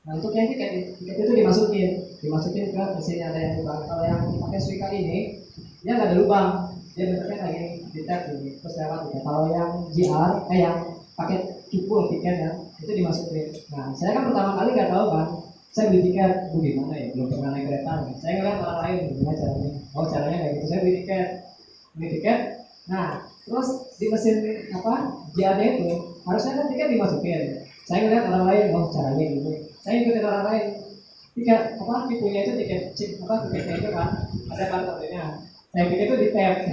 Nah untuk yang tiket itu dimasukin ke mesinnya ada yang lubang. Kalau yang pakai suika ini dia nggak ada lubang, dia bentuknya kayak gini di tag ini terus lewat ya. Kalau yang JR yang pakai cupul tiketnya itu dimasukin. Nah saya kan pertama kali nggak tahu kan. Saya beli tiket, gimana ya, belum pernah naik kereta. Saya ngeliat orang lain, gimana caranya? Oh caranya kayak gitu, saya beli tiket. Nah, terus di mesin JAD itu harusnya kan tiket dimasukin. Saya ngeliat orang lain, oh caranya gitu. Saya ikutin orang lain. Tiket tipunya itu tiketnya itu kan ada kartunya. Saya pikir itu di tap.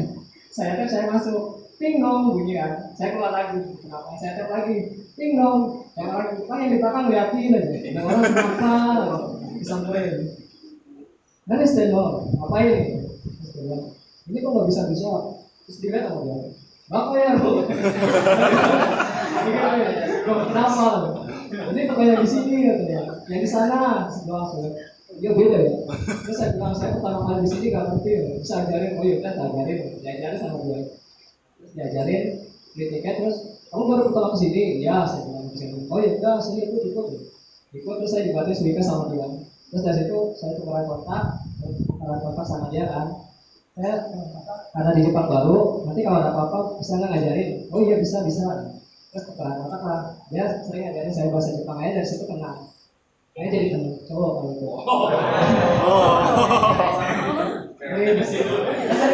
Saya tap, saya masuk. Ting dong bunyi kan. Saya keluar lagi. Kenapa? Saya tap lagi. Ting dong. Yang di belakang liatin aja. Ada orang kenapa disamperin. Dan istilah apa ini? Ini kok nggak bisa. Terus dilihat sama dia. Bapak ya lo. Kenapa? Ini temannya di sini katanya. Yang di sana sebelah. Dia beda ya. Terus saya bilang saya pertama kali di sini nggak ngerti. Bisa ajarin. Oh iya kan diajarin sama dia. Terus diajarin beli tiket terus. Kamu baru pertama kesini? Ya, saya bilang kesini. Oh iya, udah sini ikut. Terus saya dibantu sedikit sama dia. Terus dari situ saya tukeran kontak sama dia kan. Saya karena di Jepang baru, nanti kalau ada apa-apa bisa nggak ngajarin? Oh iya bisa. Terus terus kata dia sering ngajarin saya bahasa Jepang aja, dari situ kenal. Saya jadi teman cowok kalau itu.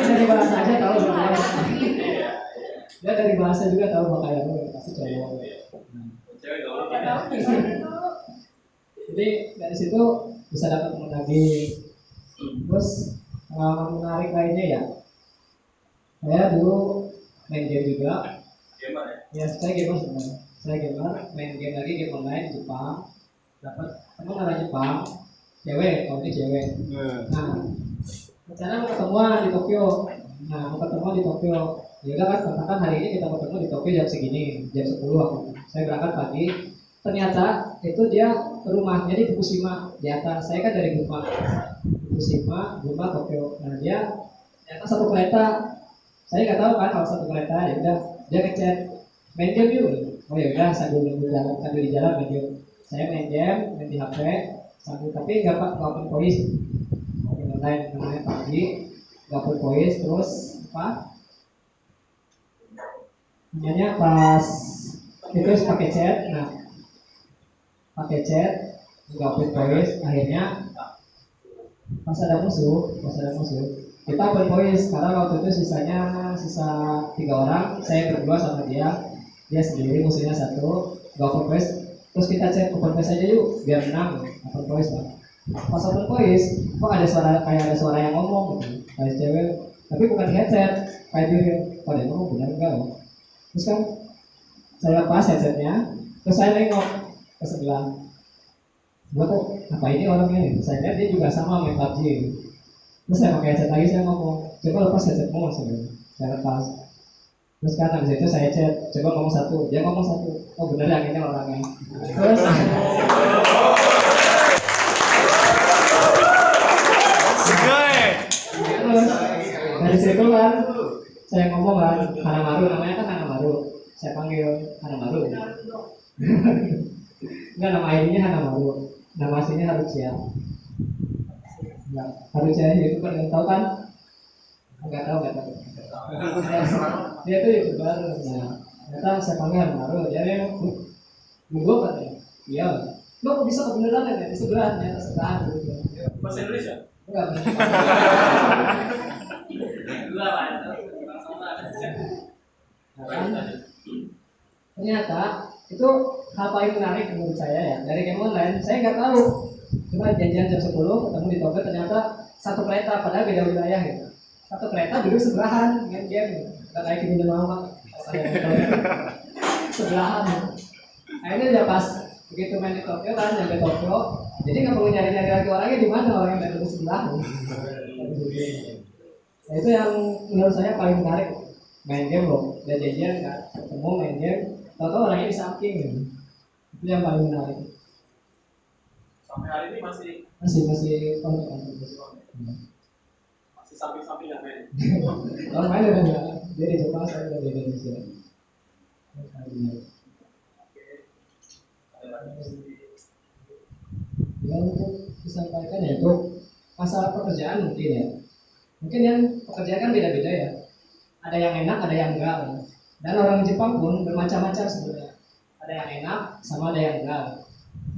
Dari bahasa aja tahu sebenarnya. Dia dari bahasa juga tahu makanya pasti cowok. Jadi dari situ bisa dapat teman lagi. Terus pengalaman menarik lainnya ya, saya dulu main game juga. Ya saya gamer sebenarnya. Saya gamer, main game lagi, game online Jepang. Dapat teman orang Jepang, cewek, kalau ini cewek. Nah, rencana mau ketemuan di Tokyo. Ya udah kan, katakan hari ini kita ketemu di Tokyo jam segini, jam 10 waktu. Saya berangkat pagi. Ternyata itu dia rumahnya di Fukushima di atas. Saya kan dari Fukushima, Tokyo. Nah dia ternyata satu kereta. Saya nggak tahu kan kalau satu kereta. Ya udah dia ngechat main game yuk. Oh ya udah sambil di jalan main game. Saya main game, main di HP sambil, tapi nggak open voice. Online namanya pagi, nggak open voice. Terus apa? Namanya pas itu pakai chat. Nah pakai chat nggak open voice, akhirnya pas ada musuh kita open voice karena waktu itu sisa 3 orang, saya berdua sama dia sendiri, musuhnya 1, nggak open voice. Terus kita chat open voice aja yuk biar menang, open voice lah. Pas open voice kok ada suara yang ngomong gitu, kayak cewek tapi bukan di headset, kayak dia pada ngomong benar enggak ya. Terus kan saya lepas headsetnya, terus saya nengok ke sebelah. Gua kok apa ini orangnya nih? Saya lihat dia juga sama main PUBG. Terus saya pakai headset lagi, saya ngomong, coba lepas headsetmu, saya lepas. Terus kan habis itu saya chat, coba ngomong 1, dia ngomong 1. Oh bener yang ini orangnya. Terus dari situ kan saya ngomong kan, Hanamaru, namanya kan Hanamaru. Saya panggil Hanamaru. Enggak, nama ID-nya Hanamaru. Nama aslinya Harucia. Enggak, Harucia itu kan yang tahu kan? Enggak tahu. Dia tuh YouTuber. Nah, ternyata saya panggil Hanamaru. Dia nunggu katanya. Iya. Lo kok bisa kebenaran ya di sebelah, ternyata sebelah gitu. Bahasa Indonesia? Enggak. Ternyata itu hal paling menarik menurut saya ya, dari game online. Saya nggak tahu, cuma janjian jam 10 ketemu di Tokyo, ternyata satu kereta, padahal beda wilayah gitu. Satu kereta duduk sebelahan main game, nggak kayak di dunia lama sebelahan. Akhirnya udah pas begitu main di Tokyo kan, nyampe Tokyo, jadi nggak perlu nyari-nyari lagi orangnya di mana, orang yang duduk sebelah. Nah, itu yang menurut saya paling menarik, main game loh, udah janjian nggak ketemu main game, tahu orangnya di samping gitu. Itu yang paling menarik. Sampai hari ini masih kontak. masih samping-samping yang main. Kalau main udah enggak, dia di Jepang, saya udah di Indonesia. Yang untuk disampaikan yaitu masalah pekerjaan mungkin ya. Mungkin yang pekerjaan kan beda-beda ya. Ada yang enak, ada yang enggak. Dan orang Jepang pun bermacam-macam sebenarnya. Ada yang enak, sama ada yang enggak.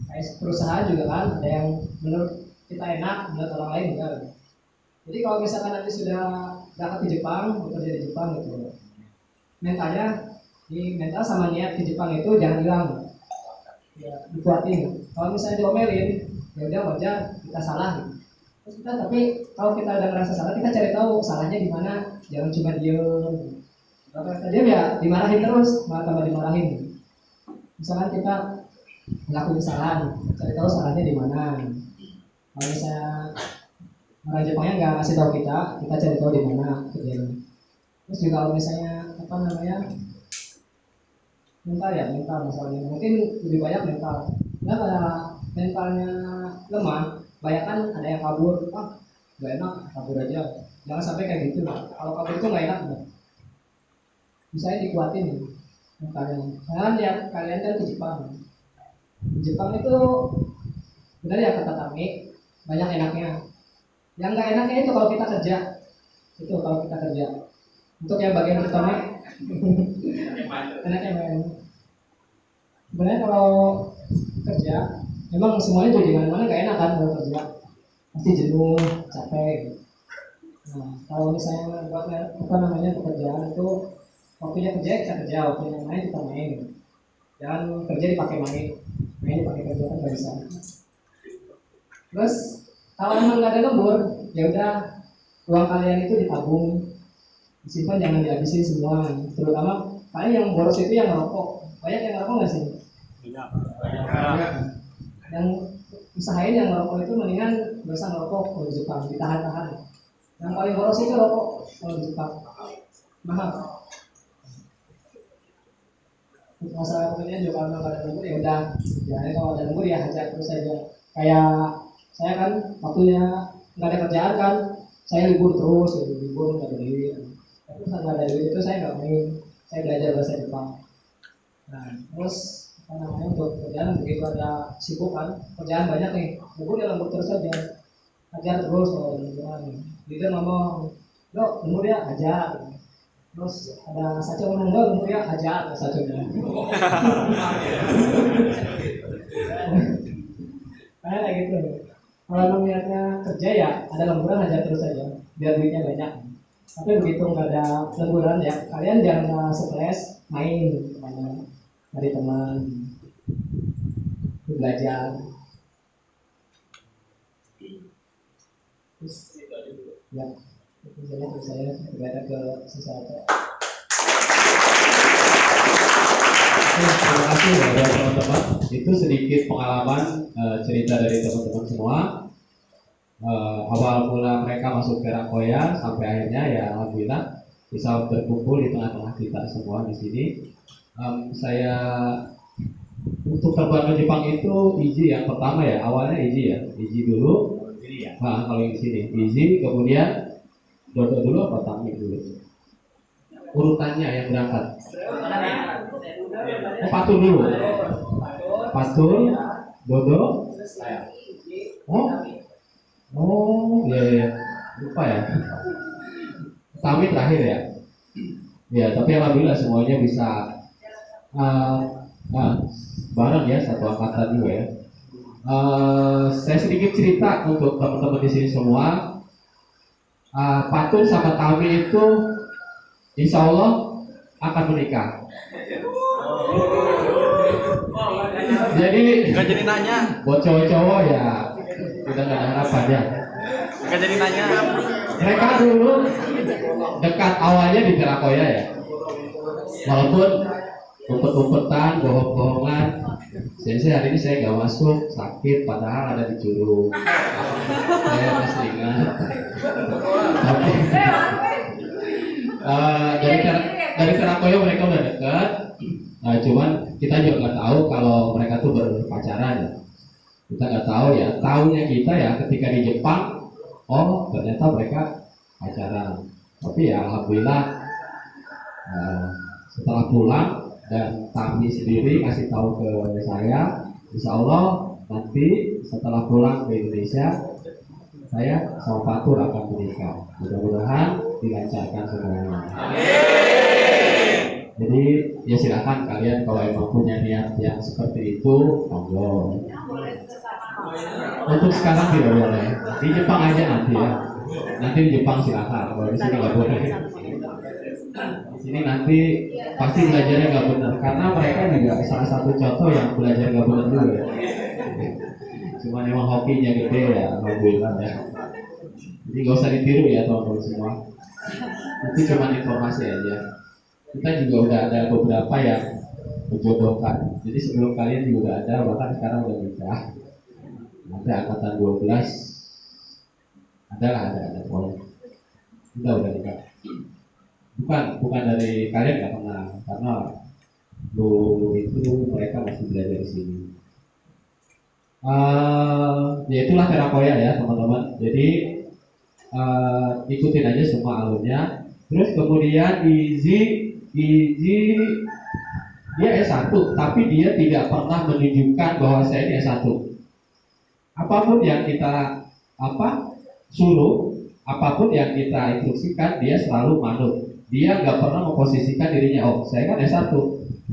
Kayak perusahaan juga kan, ada yang menurut kita enak, menurut orang lain enggak. Jadi kalau misalkan nanti sudah berangkat ke Jepang, bekerja di Jepang gitu, mental sama niat di Jepang itu jangan hilang, ya, dikuatin. Kalau misalnya diomelin, ya udah wajar, kita salah. Gitu. Terus tapi kalau kita udah merasa salah, kita cari tahu salahnya di mana, jangan cuma diem. Kalau kita diem ya dimarahin terus, malah tambah dimarahin. Misalkan kita ngelakuin kesalahan, cari tahu salahnya di mana. Kalau misalnya orang Jepangnya nggak ngasih tahu kita cari tahu di mana kejadian. Terus juga kalau misalnya mental masalahnya mungkin lebih banyak mental. Nah kalau mentalnya lemah, banyak kan ada yang kabur, nggak enak kabur aja. Jangan sampai kayak gitu. Kalau kabur itu nggak enak, misalnya dikuatin mentalnya. Kalian kan ke Jepang. Di Jepang itu benar ya kata kami, banyak enaknya. Yang nggak enaknya itu kalau kita kerja. Untuk yang bagian pertama enaknya main. sebenarnya kalau kerja memang semuanya juga di mana-mana gak enak kan kalau kerja, pasti jenuh, capek. Nah, kalau misalnya buat pekerjaan itu waktunya kerja kita kerja, waktunya main kita main. Jangan kerja dipakai main, main dipakai kerja kan nggak bisa. Terus kalau emang nggak ada lembur, ya udah uang kalian itu ditabung, disimpan, jangan dihabisin semua. Terutama paling yang boros itu yang ngerokok. Banyak yang ngerokok nggak sih? Banyak. Yang usahain yang ngerokok itu mendingan nggak usah ngerokok kalau di Jepang, ditahan-tahan. Yang paling boros itu rokok kalau di Jepang, mahal. Masalah pekerjaan juga kalau nggak ada lembur ya udah, ya kalau ada lembur ya hajar terus saja. Kayak saya kan waktunya nggak ada kerjaan kan, saya libur terus, libur nggak ada duit. Tapi saat nggak ada duit itu saya nggak main, saya belajar bahasa Jepang. Nah terus apa namanya, untuk kerjaan begitu ada sibuk kan, kerjaan banyak nih, lembur ya lembur terus saja, ajar terus kalau lemburan. Leader ngomong, "Dok, lembur ya ajar." Terus ada saco ngomong, "Dok, lembur ya ajar." Saconya. Kayak gitu. Kalau emang niatnya kerja ya ada lemburan aja terus aja, biar duitnya banyak. Tapi begitu nggak ada lemburan ya, kalian jangan stres, main kemana, cari teman, belajar. Terus, ya, misalnya terus saya berkata ke sesuatu. Terima kasih ya buat teman-teman. Itu sedikit pengalaman cerita dari teman-teman semua. Awal mula mereka masuk ke Rakoya sampai akhirnya ya alhamdulillah bisa berkumpul di tengah-tengah kita semua di sini. Saya untuk terbang ke Jepang itu Iji yang pertama ya, awalnya Iji ya, Iji dulu. Nah, kalau yang di sini Iji, kemudian Dodo dulu apa Tami dulu? Urutannya yang berangkat. Patul dulu. Patul, Dodo, iya, lupa ya. Tami terakhir ya. Ya, tapi alhamdulillah semuanya bisa bareng ya, satu angkatan juga ya. Saya sedikit cerita untuk teman-teman di sini semua. Patul sama Tami itu insya Allah akan menikah. Jadi Nggak jadi nanya. buat cowok-cowok ya kita nggak ada harapan ya. Nggak jadi nanya. Mereka dulu dekat awalnya di Terakoya ya. Walaupun umpet-umpetan, bohong-bohongan. Saya hari ini saya nggak masuk, sakit, padahal ada di Curug. Saya masih ingat. Tapi dari Terakoya mereka udah dekat. Cuman kita juga nggak tahu kalau mereka tuh berpacaran ya. Kita nggak tahu ya. Tahunya kita ya ketika di Jepang, oh ternyata mereka pacaran. Tapi ya alhamdulillah setelah pulang dan Tami sendiri kasih tahu ke saya, insya Allah nanti setelah pulang ke Indonesia saya sama Fatur akan menikah. Mudah-mudahan dilancarkan semuanya. Jadi ya silakan kalian kalau emang punya niat yang seperti itu, monggo. Untuk sekarang tidak boleh. Di Jepang aja nanti ya. Nanti di Jepang silakan. Kalau di sini nggak boleh. Di sini nanti pasti belajarnya nggak benar. Karena mereka juga salah satu contoh yang belajar nggak benar dulu ya. Cuma emang hokinya gede ya, alhamdulillah ya. Jadi nggak usah ditiru ya teman-teman semua. Itu cuma informasi aja. Kita juga udah ada beberapa yang menjodohkan. Jadi sebelum kalian juga udah ada, bahkan sekarang udah nikah. Nanti angkatan 12 ada poin. Udah nikah. Bukan dari kalian nggak pernah, karena dulu itu mereka masih belajar di sini. Ya itulah Terakoya ya teman-teman. Jadi ikutin aja semua alurnya. Terus kemudian Izi dia S1, tapi dia tidak pernah menunjukkan bahwa saya ini S1. Apapun yang kita suruh, apapun yang kita instruksikan, dia selalu manut. dia nggak pernah memposisikan dirinya, oh saya kan S1,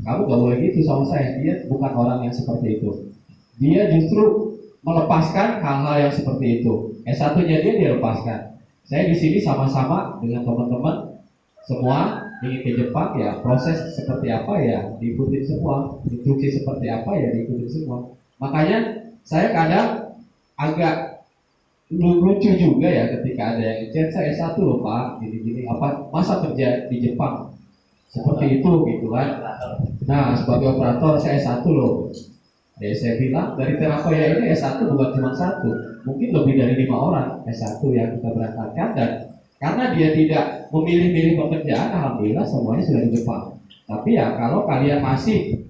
kamu nggak boleh gitu sama saya. Dia bukan orang yang seperti itu. Dia justru melepaskan hal-hal yang seperti itu. S1-nya dia lepaskan. Saya di sini sama-sama dengan teman-teman semua ingin ke Jepang, ya proses seperti apa ya diikuti semua, instruksi seperti apa ya diikuti semua. Makanya saya kadang agak lucu juga ya ketika ada yang chat, saya S1 loh Pak, gini-gini, apa masa kerja di Jepang seperti itu gitu kan. Nah sebagai operator saya S1 loh. Ya, saya bilang dari Terakoya ini S1 bukan cuma satu, mungkin lebih dari 5 orang S1 yang kita berangkatkan, dan karena dia tidak memilih-milih pekerjaan, alhamdulillah semuanya sudah di Jepang. Tapi ya kalau kalian masih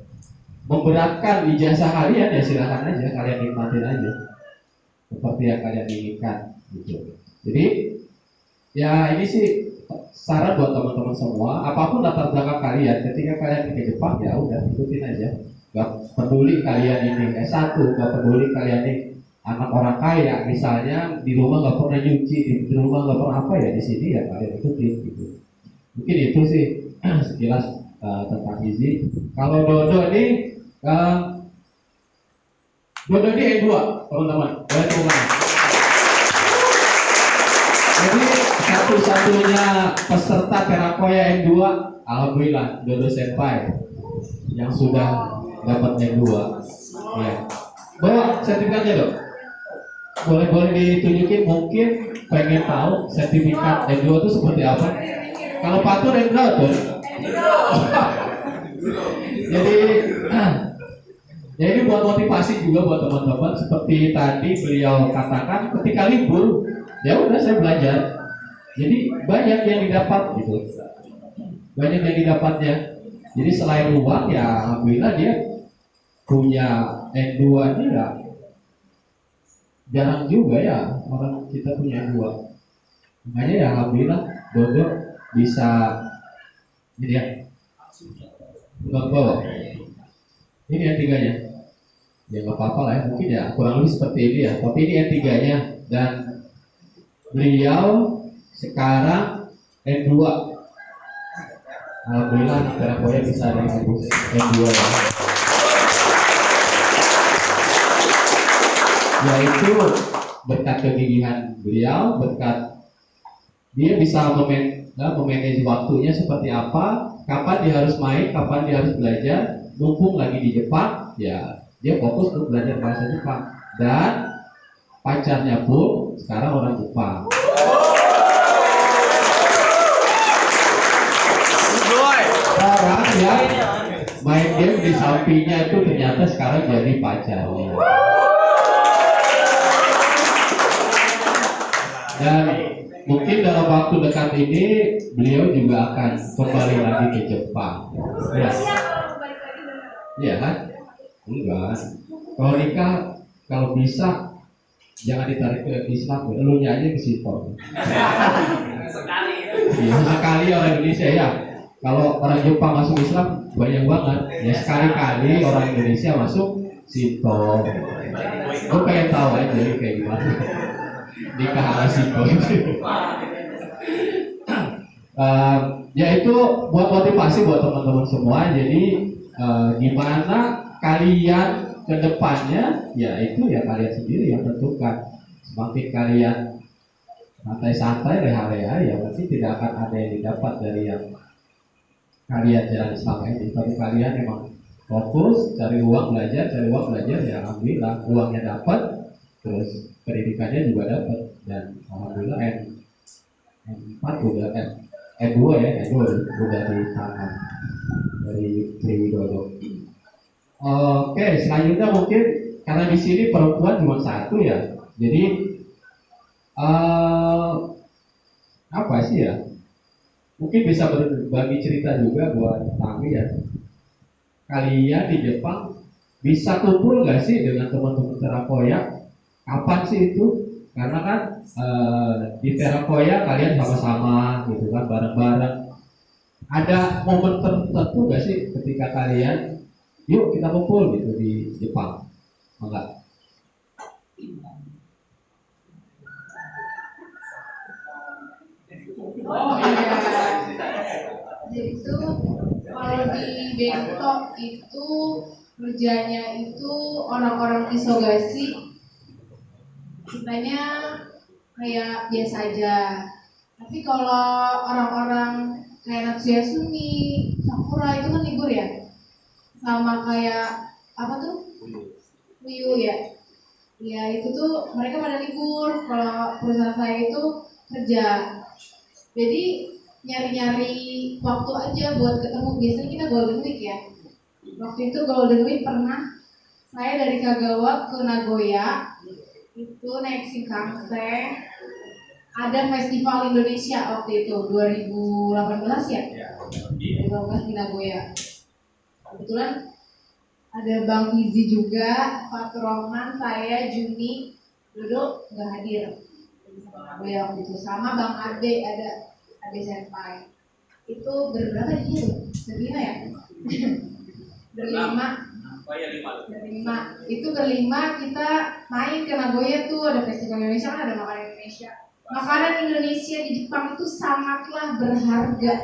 memberatkan ijazah kalian, ya silakan aja, kalian nikmatin aja seperti yang kalian inginkan gitu. Jadi ya ini sih saran buat teman-teman semua, apapun latar belakang kalian, ketika kalian ke Jepang ya udah ikutin aja. Gak peduli kalian ini S1, gak peduli kalian ini anak orang kaya, misalnya di rumah gak pernah nyuci, di rumah gak pernah apa, ya di sini ya kalian ikutin gitu. Mungkin itu sih sekilas tentang gizi. Kalau Dodo ini E2 teman-teman, boleh coba. Jadi satu-satunya peserta Terakoya E2, alhamdulillah Dodo Senpai yang sudah dapat E2. Ya. Bawa sertifikatnya dong. Boleh ditunjukin, mungkin pengen tahu sertifikat E2 itu seperti apa. Kalau Pak Tur E2 tuh. Jadi buat motivasi juga buat teman-teman, seperti tadi beliau katakan, ketika libur ya udah saya belajar. Jadi banyak yang didapat gitu. Banyak yang didapatnya. Jadi selain uang ya alhamdulillah dia punya N2 ini ya jarang juga ya orang kita punya N2. Makanya ya alhamdulillah Dodo bisa ini ya bawa ini N3 nya ya nggak apa-apa lah ya, mungkin ya kurang lebih seperti ini ya, tapi ini N3 nya, dan beliau sekarang N2. Alhamdulillah Terakoya bisa dengan N2 ya. Yaitu berkat kegigihan beliau, berkat dia bisa memanage waktunya seperti apa, kapan dia harus main, kapan dia harus belajar. Mumpung lagi di Jepang, ya dia fokus untuk belajar bahasa Jepang, dan pacarnya pun sekarang orang Jepang. Orang yang main game di sampingnya itu ternyata sekarang jadi pacarnya. Dan mungkin dalam waktu dekat ini beliau juga akan kembali lagi ke Jepang. Ya, ya kan? Enggak. Kalau nikah, kalau bisa jangan ditarik ke Islam, elunya aja ke situ. Ya, sekali orang Indonesia ya. Kalau orang Jepang masuk Islam banyak banget. Ya sekali-kali orang Indonesia masuk Sinto. Gue pengen tahu aja kayak gimana nikah ala Sinto. Ya itu buat motivasi buat teman-teman semua. Jadi gimana kalian ke depannya, ya itu ya kalian sendiri yang tentukan. Semakin kalian santai-santai, reha-reha, ya pasti tidak akan ada yang didapat dari yang kalian jalan selama ini. Tapi kalian memang fokus cari uang belajar, ya alhamdulillah uangnya dapat, terus pendidikannya juga dapat, dan alhamdulillah N4 udah N2 ya, N2 udah di tangan dari Triwidodo. Oke, selanjutnya mungkin karena di sini perempuan cuma satu ya, jadi apa sih ya? Mungkin bisa berbagi cerita juga buat kami ya. Kalian di Jepang bisa kumpul nggak sih dengan teman-teman Terakoya? Kapan sih itu? Karena kan di Terakoya kalian sama-sama gitu kan, bareng-bareng. Ada momen tertentu nggak sih ketika kalian, yuk kita kumpul gitu di Jepang? Enggak? Oh iya. itu kalau di Bangkok itu kerjanya itu orang-orang Isogasi, kitanya kayak biasa aja. Tapi kalau orang-orang kayak Natsuya Sumi, Sakura itu kan libur ya, sama kayak apa tuh? Uyu ya. Ya itu tuh mereka pada libur. Kalau perusahaan saya itu kerja. Jadi nyari-nyari waktu aja buat ketemu. Biasanya kita Golden Week ya. Waktu itu Golden Week pernah saya dari Kagawa ke Nagoya itu naik Shinkansen. Ada festival Indonesia waktu itu 2018 ya. 2018 di Nagoya. Kebetulan ada Bang Izi juga, Pak Rohman, saya, Juni, Dodo nggak hadir. Nagoya waktu itu sama Bang Ade, ada Ade Senpai. Itu berberapa dia tuh? Berlima ya? Berlima. Itu berlima kita main ke Nagoya tuh, ada festival Indonesia kan, ada makanan Indonesia. Makanan Indonesia di Jepang itu sangatlah berharga.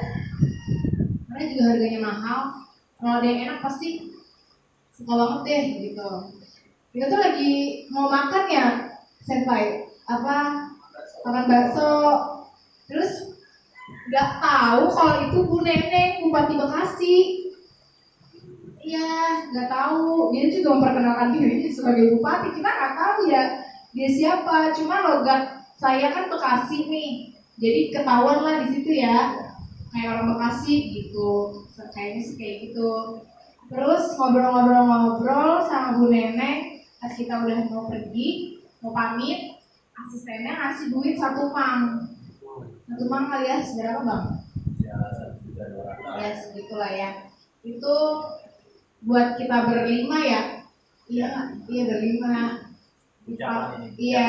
Karena juga harganya mahal. Kalau ada yang enak pasti suka banget deh gitu. Kita tuh lagi mau makan ya, Senpai, makan bakso. Terus nggak tahu kalau itu Bu Neneng, Bupati Bekasi. Iya, nggak tahu. Dia juga memperkenalkan diri sebagai bupati. Kita nggak tahu ya dia siapa. Cuma logat saya kan Bekasi nih, jadi ketahuan lah di situ ya, kayak orang Bekasi gitu. Kayaknya sih kayak gitu. Terus ngobrol-ngobrol sama Bu Neneng. Pas kita udah mau pergi, mau pamit, asistennya ngasih duit 1 mang. 1 mang alias berapa bang? Ya segitulah ya. Itu buat kita berlima ya. Iya berlima. Iya.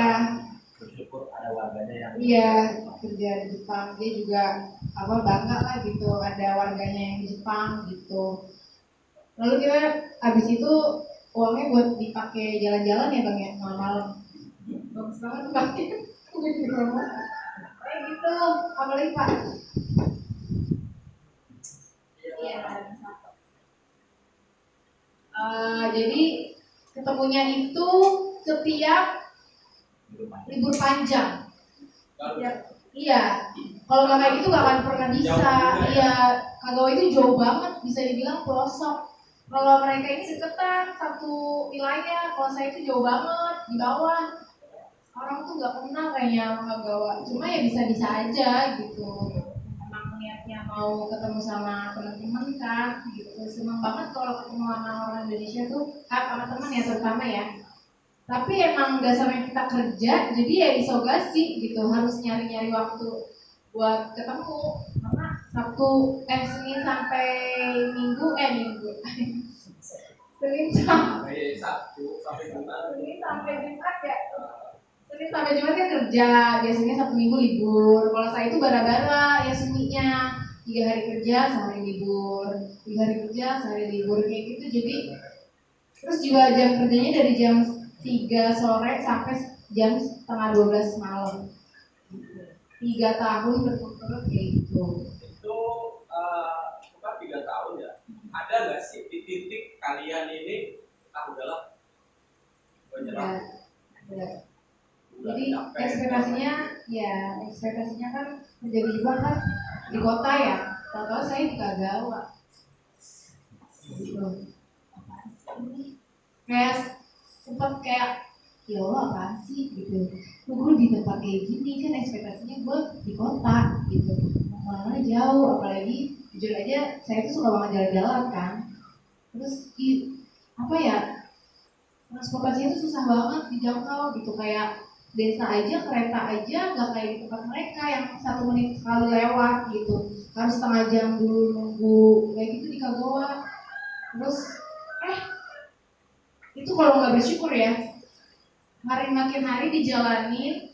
Bersyukur ada warganya yang kerja di Jepang. Dia juga bangga lah gitu, ada warganya yang di Jepang gitu. Lalu kita habis itu uangnya buat dipakai jalan-jalan ya bang ya, malam-malam. Bagus banget tuh bang. Kayak gitu, apalagi pak? Iya. Jadi ketemunya itu setiap libur panjang. Iya. Kalau nggak kayak gitu nggak akan pernah bisa. Iya. Kagawa itu jauh banget, bisa dibilang pelosok. Kalau mereka ini deketan satu wilayah, kalau saya itu jauh banget di bawah. Orang tuh nggak kenal kayaknya sama Kagawa. Cuma ya bisa-bisa aja gitu. Emang niatnya mau ketemu sama teman-teman kan, gitu. Senang banget kalau ketemu sama orang Indonesia tuh, sama teman ya terutama ya. Tapi emang dasarnya kita kerja, jadi ya Isogasi gitu, harus nyari-nyari waktu buat ketemu. Karena Senin sampai Minggu Senin sampai Jumat ya. Senin sampai Jumat kan kerja, biasanya Sabtu Minggu libur. Kalau saya itu bara-bara ya Seninnya 3 hari kerja, sehari libur, 3 hari kerja, sehari libur kayak gitu. Jadi terus juga jam kerjanya dari jam 3 sore sampai jam setengah 12 malam. 3 tahun berturut-turut kayak gitu. Itu bukan 3 tahun ya. Ada nggak sih di titik kalian ini udahlah ada. Jadi ekspektasinya kan menjadi juga kan di kota ya. Tahu-tahu saya di Kagawa. Gitu. Kayak sempat kayak ya Allah apaan sih gitu. Gue di tempat kayak gini kan ekspektasinya gue di kota gitu. Mana jauh, apalagi jujur aja saya tuh suka banget jalan-jalan kan. Terus transportasinya tuh susah banget dijangkau gitu, kayak desa aja, kereta aja nggak kayak di tempat mereka yang 1 menit sekali lewat gitu, harus setengah jam dulu nunggu kayak gitu di Kagawa. Terus itu kalau nggak bersyukur ya, makin hari dijalanin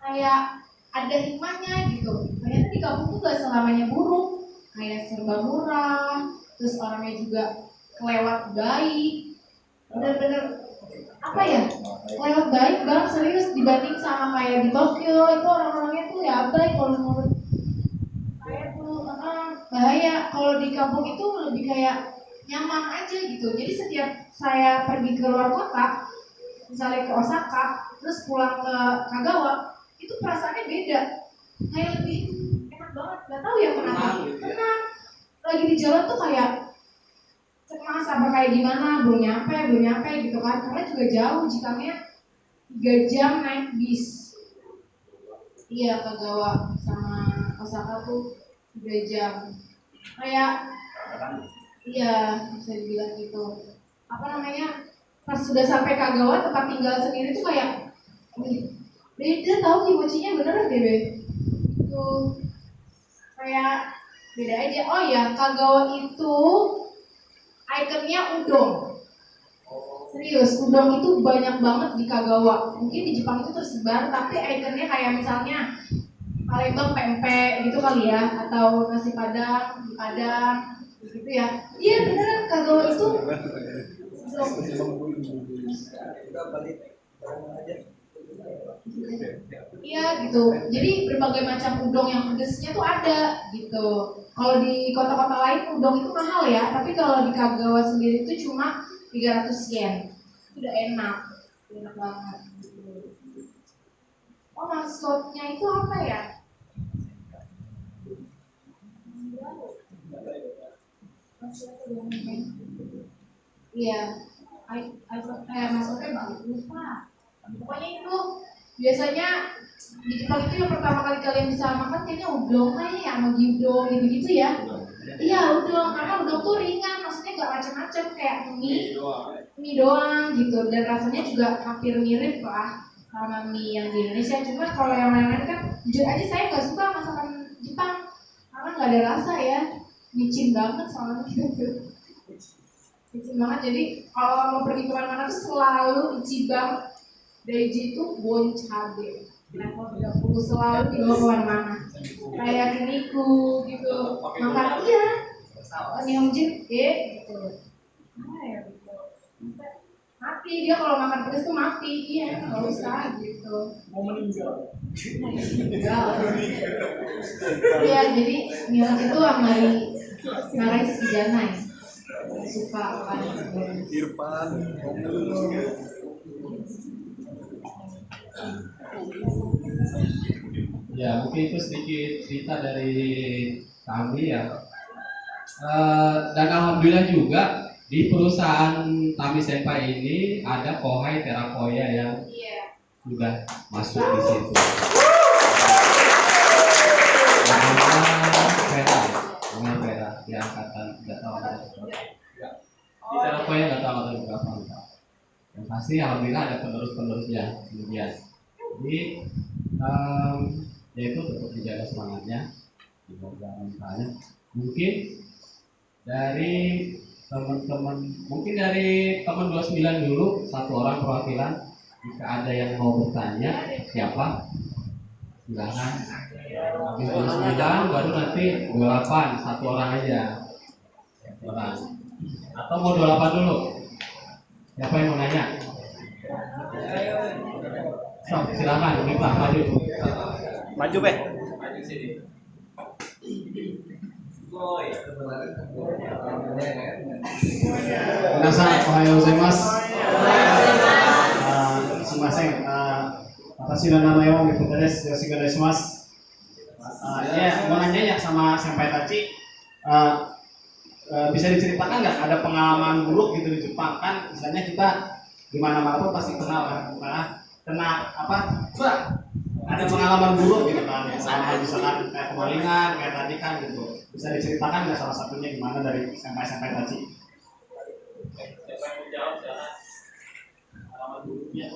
kayak ada hikmahnya gitu. Ternyata di kampung tuh gak selamanya buruk, kayak serba murah, terus orangnya juga kelewat baik, bener-bener kelewat baik banget, serius dibanding sama kayak di Tokyo itu orang-orangnya tuh ya baik. Kalau menurut saya tuh bahaya di kampung itu lebih kayak nyaman aja gitu. Jadi setiap saya pergi ke luar kota, misalnya ke Osaka, terus pulang ke Kagawa, itu perasaannya beda. Kayak lebih enak banget, gak tahu ya kenapa. Tenang. Lagi di jalan tuh kayak cemas apa kayak gimana, belum nyampe gitu kan. Karena juga jauh, jikanya 3 jam naik bis. Iya, Kagawa sama Osaka tuh 3 jam. Kayak iya, bisa dibilang gitu. Apa namanya? Pas sudah sampai Kagawa tempat tinggal sendiri tuh kayak beda tau kimochinya beneran deh Be. Itu kayak beda aja. Oh ya, Kagawa itu ikonnya udon. Serius, udon itu banyak banget di Kagawa. Mungkin di Jepang itu tersebar, tapi ikonnya kayak misalnya Palembang pempek gitu kali ya, atau nasi padang di Padang gitu ya. Iya beneran Kagawa itu iya gitu. Jadi berbagai macam udon yang pedesnya tuh ada gitu. Kalau di kota-kota lain udon itu mahal ya, tapi kalau di Kagawa sendiri itu cuma 300 yen. Itu udah enak banget. Oh, maskotnya itu apa ya? Iya, maksudnya nggak lupa. Pokoknya itu biasanya di Jepang itu yang pertama kali kalian bisa makan kayaknya udon kayaknya ya, sama gyudon gitu-gitu ya. Iya udon, karena udon tuh ringan, maksudnya nggak macam-macam kayak mie doang gitu, dan rasanya juga hampir mirip lah sama mie yang di Indonesia. Cuma kalau yang lain-lain kan, jujur aja saya nggak suka masakan Jepang karena nggak ada rasa ya, micin banget soalnya gitu. Micin banget, jadi kalau mau pergi kemana-mana tuh selalu Ichiban Daiji itu bon cabe level 30 selalu dibawa kemana-mana kayak Kiniku gitu, makan iya Nyongjin gitu. Ya gitu, mati dia kalau makan pedas tuh mati, iya nggak usah gitu, mau meninggal. Iya, jadi Nyongjin itu Narai Sujana ya, suka makan Irfan, Ya mungkin itu sedikit cerita dari kami ya. Dan alhamdulillah juga di perusahaan Tami Senpai ini ada Kohai Terakoya yang sudah masuk di situ. Dengan Vera di angkatan tidak tahu ada di Terakoya nggak tahu ada berapa. Yang pasti alhamdulillah ada penerus-penerusnya kemudian. Jadi yaitu tetap dijaga semangatnya, dijaga mentalnya. Mungkin dari teman-teman, mungkin dari teman 29 dulu satu orang perwakilan. Jika ada yang mau bertanya, siapa? Silakan. Habis 29 baru nanti 28, satu orang aja. Satu orang. Atau mau 28 dulu? Siapa yang mau nanya? So, silakan, Pak, maju. maju Beh. Maju sini. Minasan, ohayou gozaimasu. Sumimasen. Watashi no namae wa Mifune desu. Yoroshiku onegaishimasu. Ya, mau nanya ya sama Senpai Tachi. Bisa diceritakan nggak ada pengalaman buruk gitu di Jepang? Kan misalnya kita di mana-mana pun pasti kenal kan, kena apa? Ada pengalaman buruk gitu kan, misalkan kayak kemalingan kayak tadi kan gitu. Bisa diceritakan nggak salah satunya gimana dari Senpai Tachi? Siapa yang mau jawab sekarang? Pengalaman buruknya.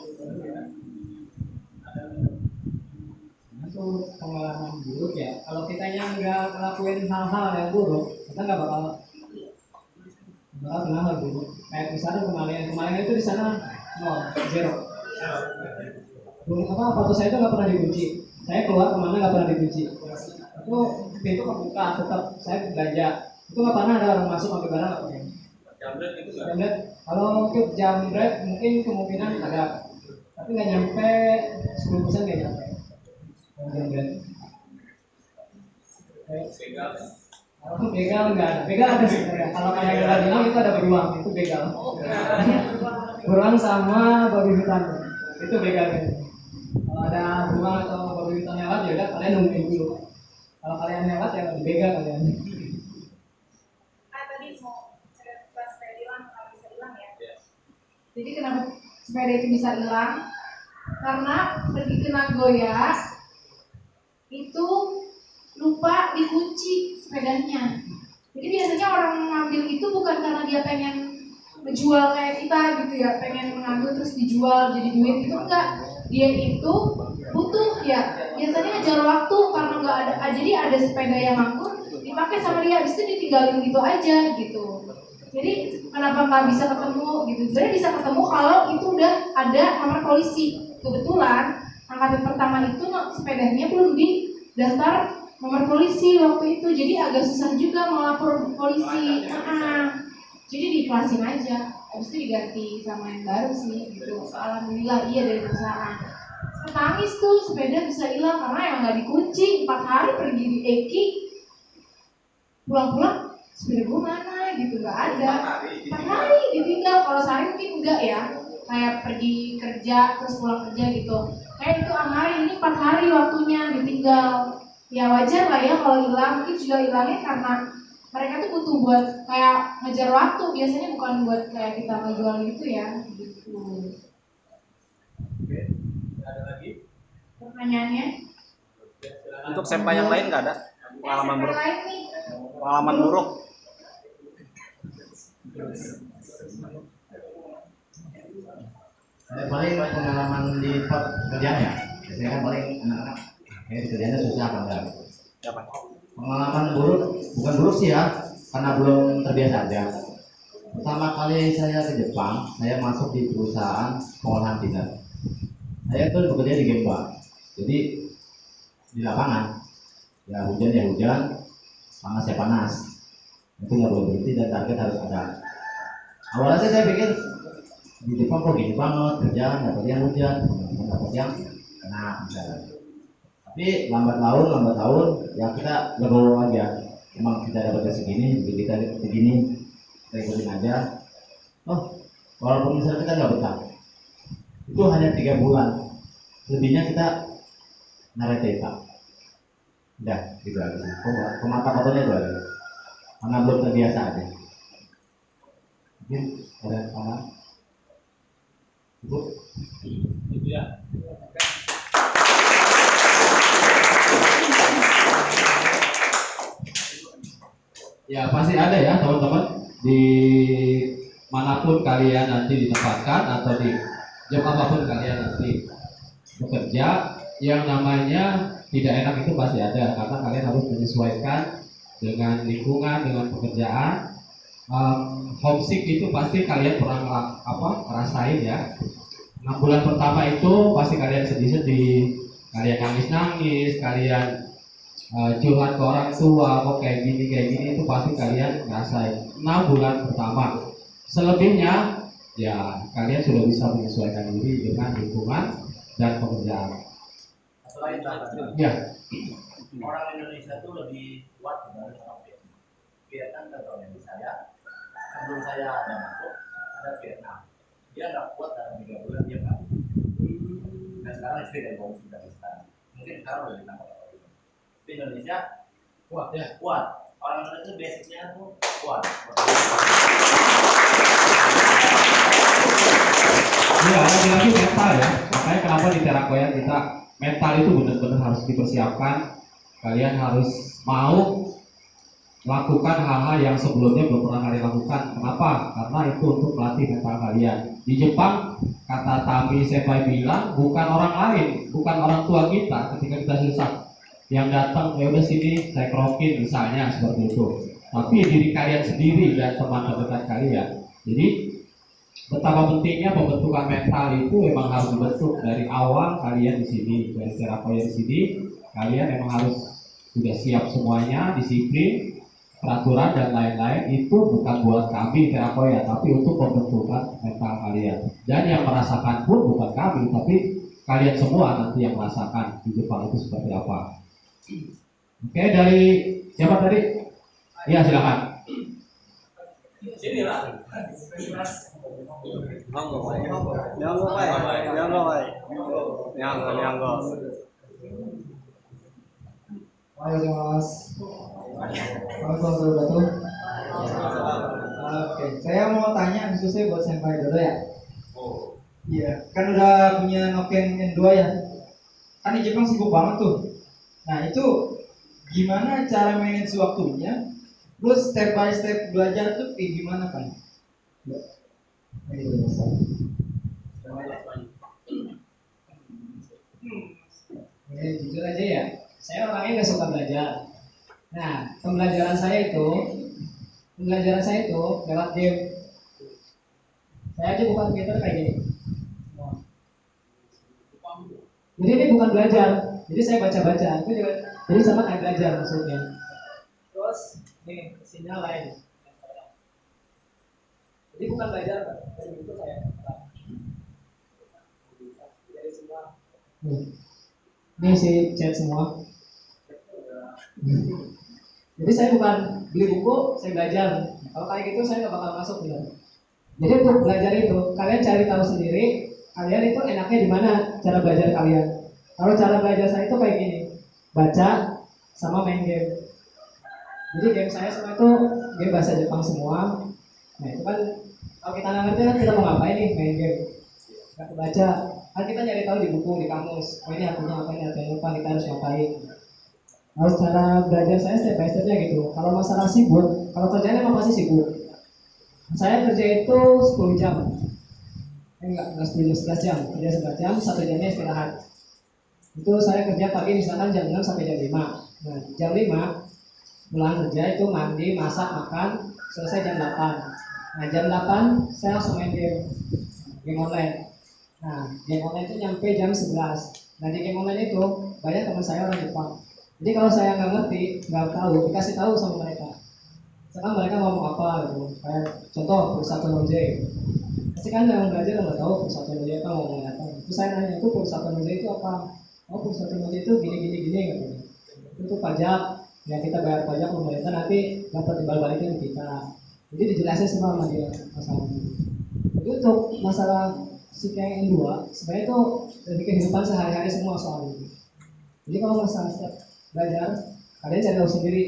Itu pengalaman buruk ya. Kalau kita yang nggak ngelakuin hal-hal yang buruk, kita nggak bakal kenal hal buruk. Kayak misalnya kemalingan itu di sana zero. Foto saya itu nggak pernah dikunci. Saya keluar kemana nggak pernah dikunci. Itu pintu kebuka, tetap saya belanja. Itu nggak pernah ada orang masuk sampai barang nggak pernah. Jamret itu nggak? Jamret, kalau untuk jamret mungkin kemungkinan ada, tapi nggak nyampe 10% nggak nyampe. Jamret. Begal. Kalau begal enggak ada. Begal ada sebenarnya. Kalau kayak yang bilang itu ada beruang, itu begal. Beruang sama babi hutan. Itu begalnya. Kalau ada beruang atau babi hutan lewat ya udah kalian nungguin dulu. Kalau kalian lewat ya begal kalian. Tadi mau cerita sepeda hilang, kalau bisa hilang ya. Jadi kenapa sepeda itu bisa hilang? Karena pergi ke Nagoya itu lupa dikunci sepedanya. Jadi biasanya orang mengambil itu bukan karena dia pengen menjual kayak kita gitu ya, pengen mengambil terus dijual jadi duit, itu enggak. Dia itu butuh ya, biasanya ngejar waktu karena enggak ada, jadi ada sepeda yang angkut dipakai sama dia, habis itu ditinggalin gitu aja gitu. Jadi kenapa nggak bisa ketemu gitu? Sebenarnya bisa ketemu kalau itu udah ada nomor polisi. Kebetulan angkatan pertama itu sepedanya belum di daftar nomor polisi waktu itu, jadi agak susah juga melapor polisi. Jadi diikhlasin aja, habis itu diganti sama yang baru sih gitu. Alhamdulillah iya dari perusahaan. Nangis tuh sepeda bisa hilang karena emang nggak dikunci. 4 hari pergi di Eki, pulang-pulang sepeda gue mana gitu, nggak ada. 4 hari ditinggal. Kalau sehari mungkin enggak ya, kayak pergi kerja terus pulang kerja gitu. Kayak itu Amari ini 4 hari waktunya ditinggal. Ya wajar lah ya kalau hilang. Mungkin juga hilangnya karena mereka tuh butuh buat kayak ngejar waktu, biasanya bukan buat kayak kita ngejual gitu ya gitu. Oke, ada lagi Pertanyaannya? Untuk sampah yang lain nggak ada pengalaman buruk. Pengalaman buruk. Saya paling pengalaman di pekerjaan ya. Saya kan paling anak-anak kayak di kerjanya susah kan enggak. Siapa? Pengalaman buruk, bukan buruk sih ya, karena belum terbiasa aja. Pertama kali saya ke Jepang, saya masuk di perusahaan pengolahan tindak. Saya tuh bekerja di Gemba, jadi di lapangan. Ya hujan, panas ya panas. Itu nggak boleh berhenti dan target harus ada. Awalnya saya pikir di Jepang kok gini banget, kerjaan dapat yang hujan, dapat yang kena misalnya. Tapi lambat laun ya kita legowo aja. Emang kita dapat segini, kita begini, kita ikutin aja. Oh, walaupun misalnya kita nggak betah, itu hanya 3 bulan. Lebihnya kita nareteta. Udah, gitu aja. Pemata fotonya itu aja. Karena belum terbiasa aja. Mungkin ada tambahan? Ibu? itu ya. Ya pasti ada ya teman-teman, di manapun kalian nanti ditempatkan atau di jam apapun kalian nanti bekerja, yang namanya tidak enak itu pasti ada, karena kalian harus menyesuaikan dengan lingkungan, dengan pekerjaan. Homesick itu pasti kalian pernah ngerasain ya. 6 bulan pertama itu pasti kalian sedih-sedih, kalian nangis-nangis, kalian curhat ke orang tua, kok kayak gini itu pasti kalian ngerasain 6 bulan pertama. Selebihnya ya kalian sudah bisa menyesuaikan diri dengan lingkungan dan pekerjaan. Selain Ya, orang Indonesia tuh lebih kuat dibanding orang Vietnam. Vietnam contohnya di saya, sebelum saya ada masuk ada Vietnam, dia nggak kuat dalam 3 bulan dia nggak. Dan sekarang istri dari bawah sudah bisa. Mungkin sekarang udah ditangkap orang itu. Di Indonesia kuat ya, kuat. Orang Indonesia basicnya tuh kuat. ya lagi-lagi mental ya. Makanya kenapa di Terakoya kita mental itu benar-benar harus dipersiapkan. Kalian harus mau lakukan hal-hal yang sebelumnya belum pernah kalian lakukan. Kenapa? Karena itu untuk melatih mental kalian. Di Jepang, kata Tami Senpai bilang, bukan orang lain, bukan orang tua kita ketika kita susah yang datang, ya udah sini saya kerokin misalnya seperti itu. Tapi diri kalian sendiri dan teman terdekat kalian. Jadi betapa pentingnya pembentukan mental itu memang harus dibentuk dari awal. Kalian di sini, dari Terakoya di sini, kalian memang harus sudah siap semuanya, disiplin, peraturan dan lain-lain. Itu bukan buat kami Terakoya, tapi untuk pembentukan mental kalian. Dan yang merasakan pun bukan kami, tapi kalian semua nanti yang merasakan di Jepang itu seperti apa. Oke, dari siapa tadi? Iya silakan. Sini lah. Nyanggo. Halo Mas. Assalamualaikum. Oke, saya mau tanya khususnya buat Senpai Dodo ya. Iya, kan udah punya Noken N2 ya. Kan di Jepang sibuk banget tuh. Nah itu gimana cara manage waktunya? Terus step by step belajar tuh kayak gimana kan? Ya. Jujur aja ya, saya orangnya nggak suka belajar. Nah, pembelajaran saya itu lewat game. Saya aja bukan Twitter kayak gini. Jadi ini bukan belajar, jadi saya baca-baca. Itu juga, jadi sama kayak belajar maksudnya. Terus nih sinyal lain. Jadi bukan belajar, dari itu saya. Dari semua. Ini si chat semua. Jadi saya bukan beli buku, saya belajar. Kalau kayak gitu saya nggak bakal masuk ya. Jadi untuk belajar itu kalian cari tahu sendiri. Kalian itu enaknya di mana cara belajar kalian. Kalau cara belajar saya itu kayak gini, baca sama main game. Jadi game saya semua itu game bahasa Jepang semua. Nah itu kan kalau kita nggak ngerti kan kita mau ngapain nih main game. Nggak baca, kan kita nyari tahu di buku, di kamus. Oh ini artinya apa, ini artinya apa, kita harus ngapain. Harus cara belajar saya step by stepnya gitu. Kalau masalah sibuk, kalau kerjanya emang pasti sibuk. Saya kerja itu 10 jam. Enggak 10 jam, 11 jam. Kerja 11 jam, 1 jamnya istirahat. Itu saya kerja pagi misalkan jam 6 sampai jam 5. Nah, jam 5 pulang kerja itu mandi, masak, makan, selesai jam 8. Nah, jam 8 saya langsung main game online. Nah, game online itu nyampe jam 11. Nah, di game online itu banyak teman saya orang Jepang. Jadi kalau saya nggak ngerti, nggak tahu, dikasih tahu sama mereka. Sekarang mereka ngomong apa gitu. Kayak contoh Pusatto no J. Pasti kan yang belajar nggak tahu Pusatto no J apa ngomongin apa. Terus saya nanya itu Pusatto no J itu apa? Oh Pusatto no J itu gini gitu. Itu pajak yang kita bayar pajak pemerintah nanti dapat timbal balikin ke kita. Jadi dijelasin semua sama dia masalahnya. Itu untuk masalah si yang N2 sebenarnya itu dari kehidupan sehari-hari semua soal itu. Jadi kalau masalah belajar kalian cari tahu sendiri.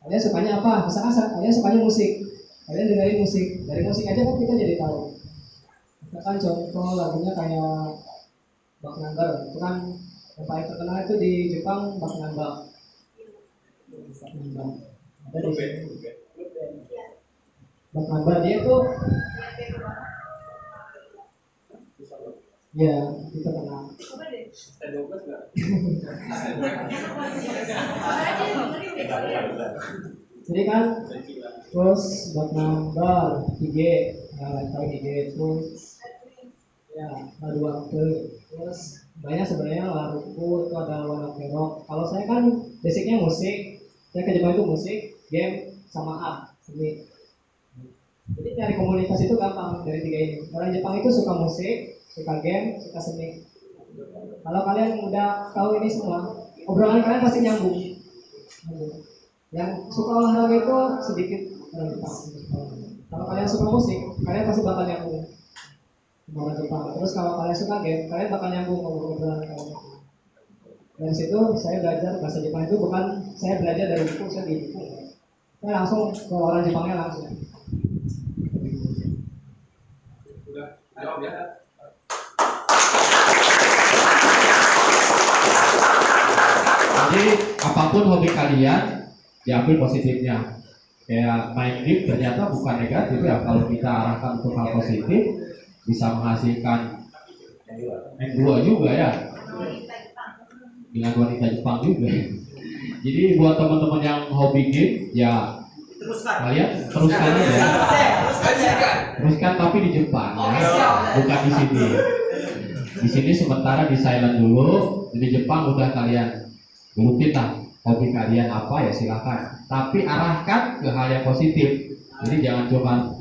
Kalian sukanya apa? Misalkan kalian sukanya musik, kalian dengerin musik. Dari musik aja kan kita jadi tahu. Misalkan contoh lagunya kayak Bak Nanggar, itu kan yang paling terkenal itu di Jepang Bak Nanggar. Ada di sini. Bak Nanggar dia tuh, ya itu terkenal. Jadi kan terus buat nambah IG, tahu IG terus ya baru waktu terus banyak sebenarnya laruku itu ada warna kerok. Kalau saya kan basicnya musik, saya ke Jepang itu musik, game sama art seni. Jadi cari komunitas itu gampang dari 3 ini. Orang Jepang itu suka musik, suka game, suka seni. Kalau kalian udah tahu ini semua, obrolan kalian pasti nyambung. Yang suka olahraga itu sedikit orang Jepang. Kalau kalian suka musik, kalian pasti bakal nyambung orang Jepang. Terus kalau kalian suka game, kalian bakal nyambung obrolan kalian. Dari situ saya belajar bahasa Jepang itu bukan saya belajar dari buku, saya di buku. Saya langsung ke orang Jepangnya langsung. Udah jawab ya. Jadi apapun hobi kalian diambil positifnya. Kayak main game ternyata bukan negatif ya, kalau kita arahkan untuk hal positif bisa menghasilkan N2 juga ya, dengan wanita Jepang juga. Jadi buat teman-teman yang hobi game ya kalian teruskan aja. Teruskan tapi di Jepang ya, bukan di sini. Di sini sementara di silent dulu, di Jepang udah kalian berutin lah hobi kalian apa ya silakan, tapi arahkan ke hal yang positif. Jadi jangan cuma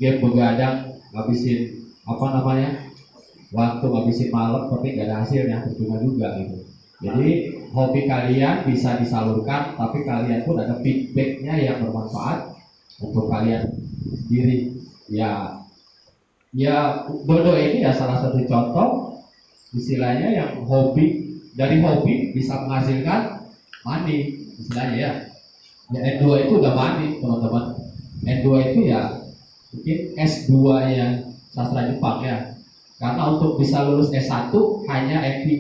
game begadang ngabisin waktu ngabisin malam tapi gak ada hasilnya, percuma juga gitu. Jadi hobi kalian bisa disalurkan, tapi kalian pun ada feedbacknya yang bermanfaat untuk kalian sendiri. Ya dodo ini ya salah satu contoh istilahnya yang dari hobi bisa menghasilkan money istilahnya ya. N2 itu udah money teman-teman. N2 itu ya mungkin S2 nya sastra Jepang ya. Karena untuk bisa lulus S1 hanya N3.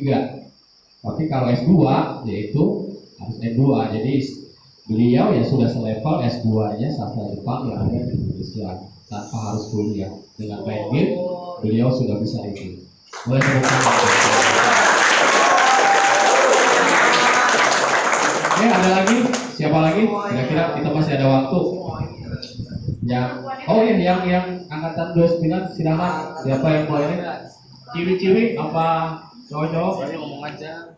Tapi kalau S2 yaitu harus N2. Jadi beliau ya sudah selevel S2 nya sastra Jepang yang ada di Indonesia tanpa harus kuliah. Dengan main game beliau sudah bisa itu. Boleh tepuk tangan. Oke, ada lagi? Siapa lagi? Kira-kira kita masih ada waktu. Yang angkatan 29 silakan. Siapa yang mau ini? Ciwi-ciwi apa cowok-cowok? Saya ngomong aja.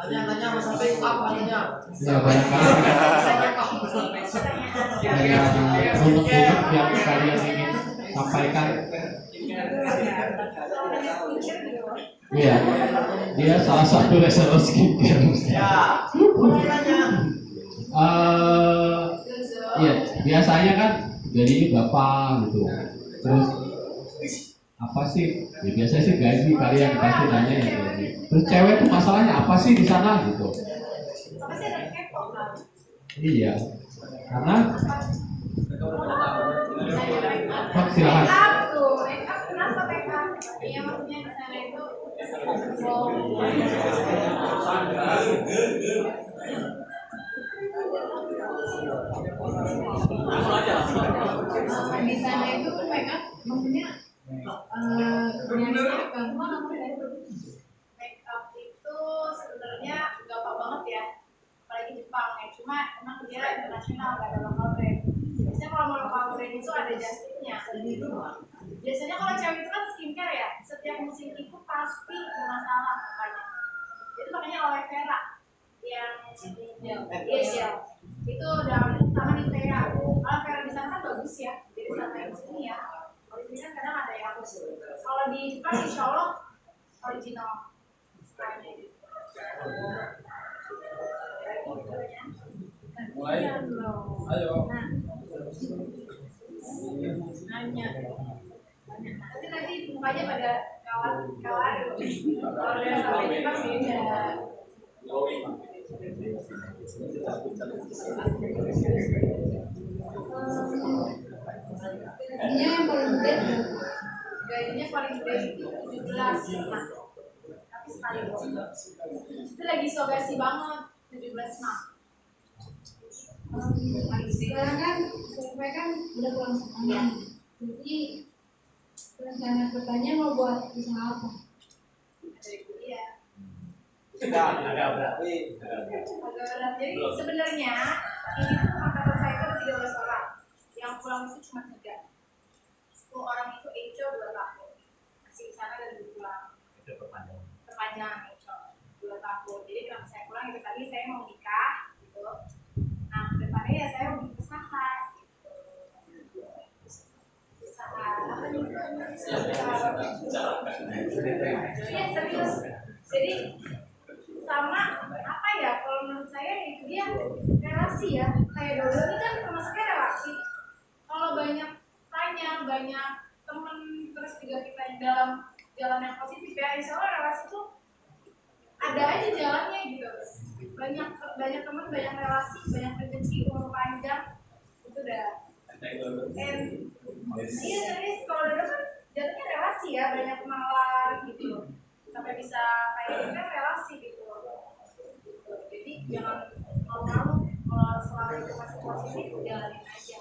Tanya Mas Apik, apa tanya? Ya barangkali ada unek-unek yang kalian ingin sampaikan. Iya, dia salah satu reseller skincare. Ya, boleh tanya. Iya, biasanya kan gajinya berapa gitu. Terus apa sih? Ya biasanya sih gaji kalian pasti nanya ya gaji. Terus cewek tuh masalahnya apa sih di sana gitu? Iya, karena silakan. Kenapa PK? Iya maksudnya di sana itu di sana itu mereka maksudnya nyarinya gampang apa ya? Make up itu sebenarnya gampang banget ya, apalagi Jepang ya. Cuma emang dia internasional, gak ada local brand. Biasanya kalau mau local brand itu ada justinnya. Biasanya kalau cewek itu kan skincare ya, setiap musim itu pasti bermasalah makanya. Itu makanya aloe vera yang gel itu dalam sama di Vera. Aloe vera di sana kan bagus ya, jadi sama yang sini ya. Kalau di sini kan kadang ada yang bagus. Kalau di Jepang insya Allah original semuanya gitu. Mulai. Ayo. Nanya. Nanti mukanya pada kawan-kawan. Kalau udah sampai Jepang beda. Gajinya yang paling gede, gajinya paling gede itu 17 nah. Tapi sekali doang. Itu lagi sogasi banget 17 nah. Sekarang kan survei kan udah pulang sekolah. Jadi rencana kedepannya mau buat usaha apa? Dari kuliah. Agak berat. Jadi sebenarnya ini tuh angkatan saya itu 13 orang. Yang pulang itu cuma 3. 10 orang itu Ejo 2 tahun. Masih di sana dan pulang. Itu Perpanjang Ejo 2 tahun. Jadi kalau saya pulang itu tadi saya mau nikah gitu. Nah, kedepannya ya saya mau usaha gitu. Usaha apa gitu? Iya serius. Jadi sama apa ya, kalau menurut saya itu dia relasi ya, kayak Dodo ini kan termasuknya relasi. Kalau banyak tanya, banyak temen, terus juga kita dalam jalan yang positif ya, insya Allah relasi itu ada aja jalannya gitu. Banyak temen, banyak relasi, banyak rezeki, umur panjang itu udah. Iya serius, kalau Dodo kan jatuhnya relasi ya, banyak kenalan gitu, sampai bisa kayak ini kan relasi gitu. Jadi jangan mau kalau selama itu masih positif jalanin aja.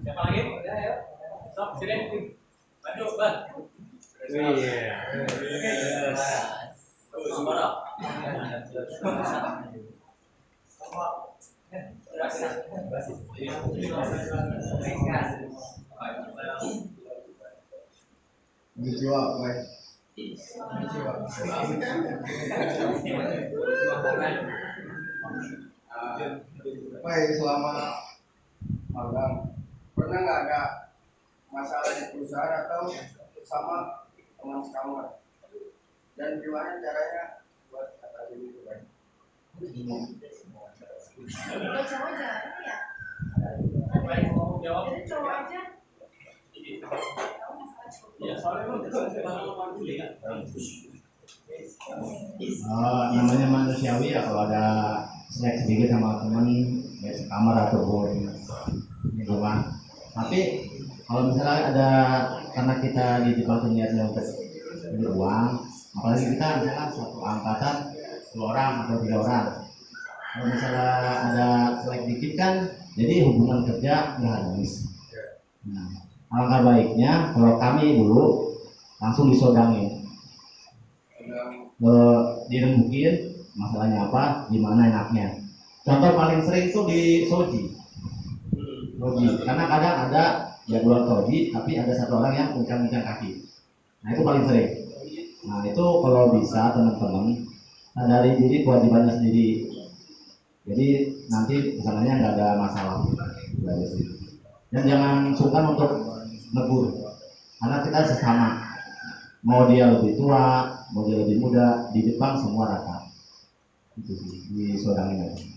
Siapa lagi? Sok sini. Maju, Bang. Iya. Suara. Konnichiwa, Pak. Baik, selama magang pernah nggak ada masalah di perusahaan atau sama teman sekamar? Dan gimana caranya buat atasi itu kan? Kalau cowok jarang ya. Jawab. Jadi cowok aja. Ya, soalnya namanya manusiawi ya, kalau ada selek sedikit sama teman ya sekamar ataupun di rumah. Tapi kalau misalnya ada, karena kita dijebak niatnya untuk uang, apalagi kita misalnya satu angkatan 2 orang atau 3 orang, kalau misalnya ada selek dikit kan, jadi hubungan kerja nggak harmonis. Nah, alangkah baiknya kalau kami dulu langsung disodangin, dirembukin masalahnya apa, gimana enaknya. Contoh paling sering itu di soji, karena kadang ada jadwal soji tapi ada satu orang yang uncang-uncang kaki. Nah itu paling sering. Nah itu kalau bisa teman-teman sadari diri kewajibannya sendiri. Jadi nanti kesananya nggak ada masalah. Dan jangan sungkan untuk negur, karena kita sesama. Mau dia lebih tua, mau dia lebih muda, di Jepang semua rata. Itu sih di Sodang ini.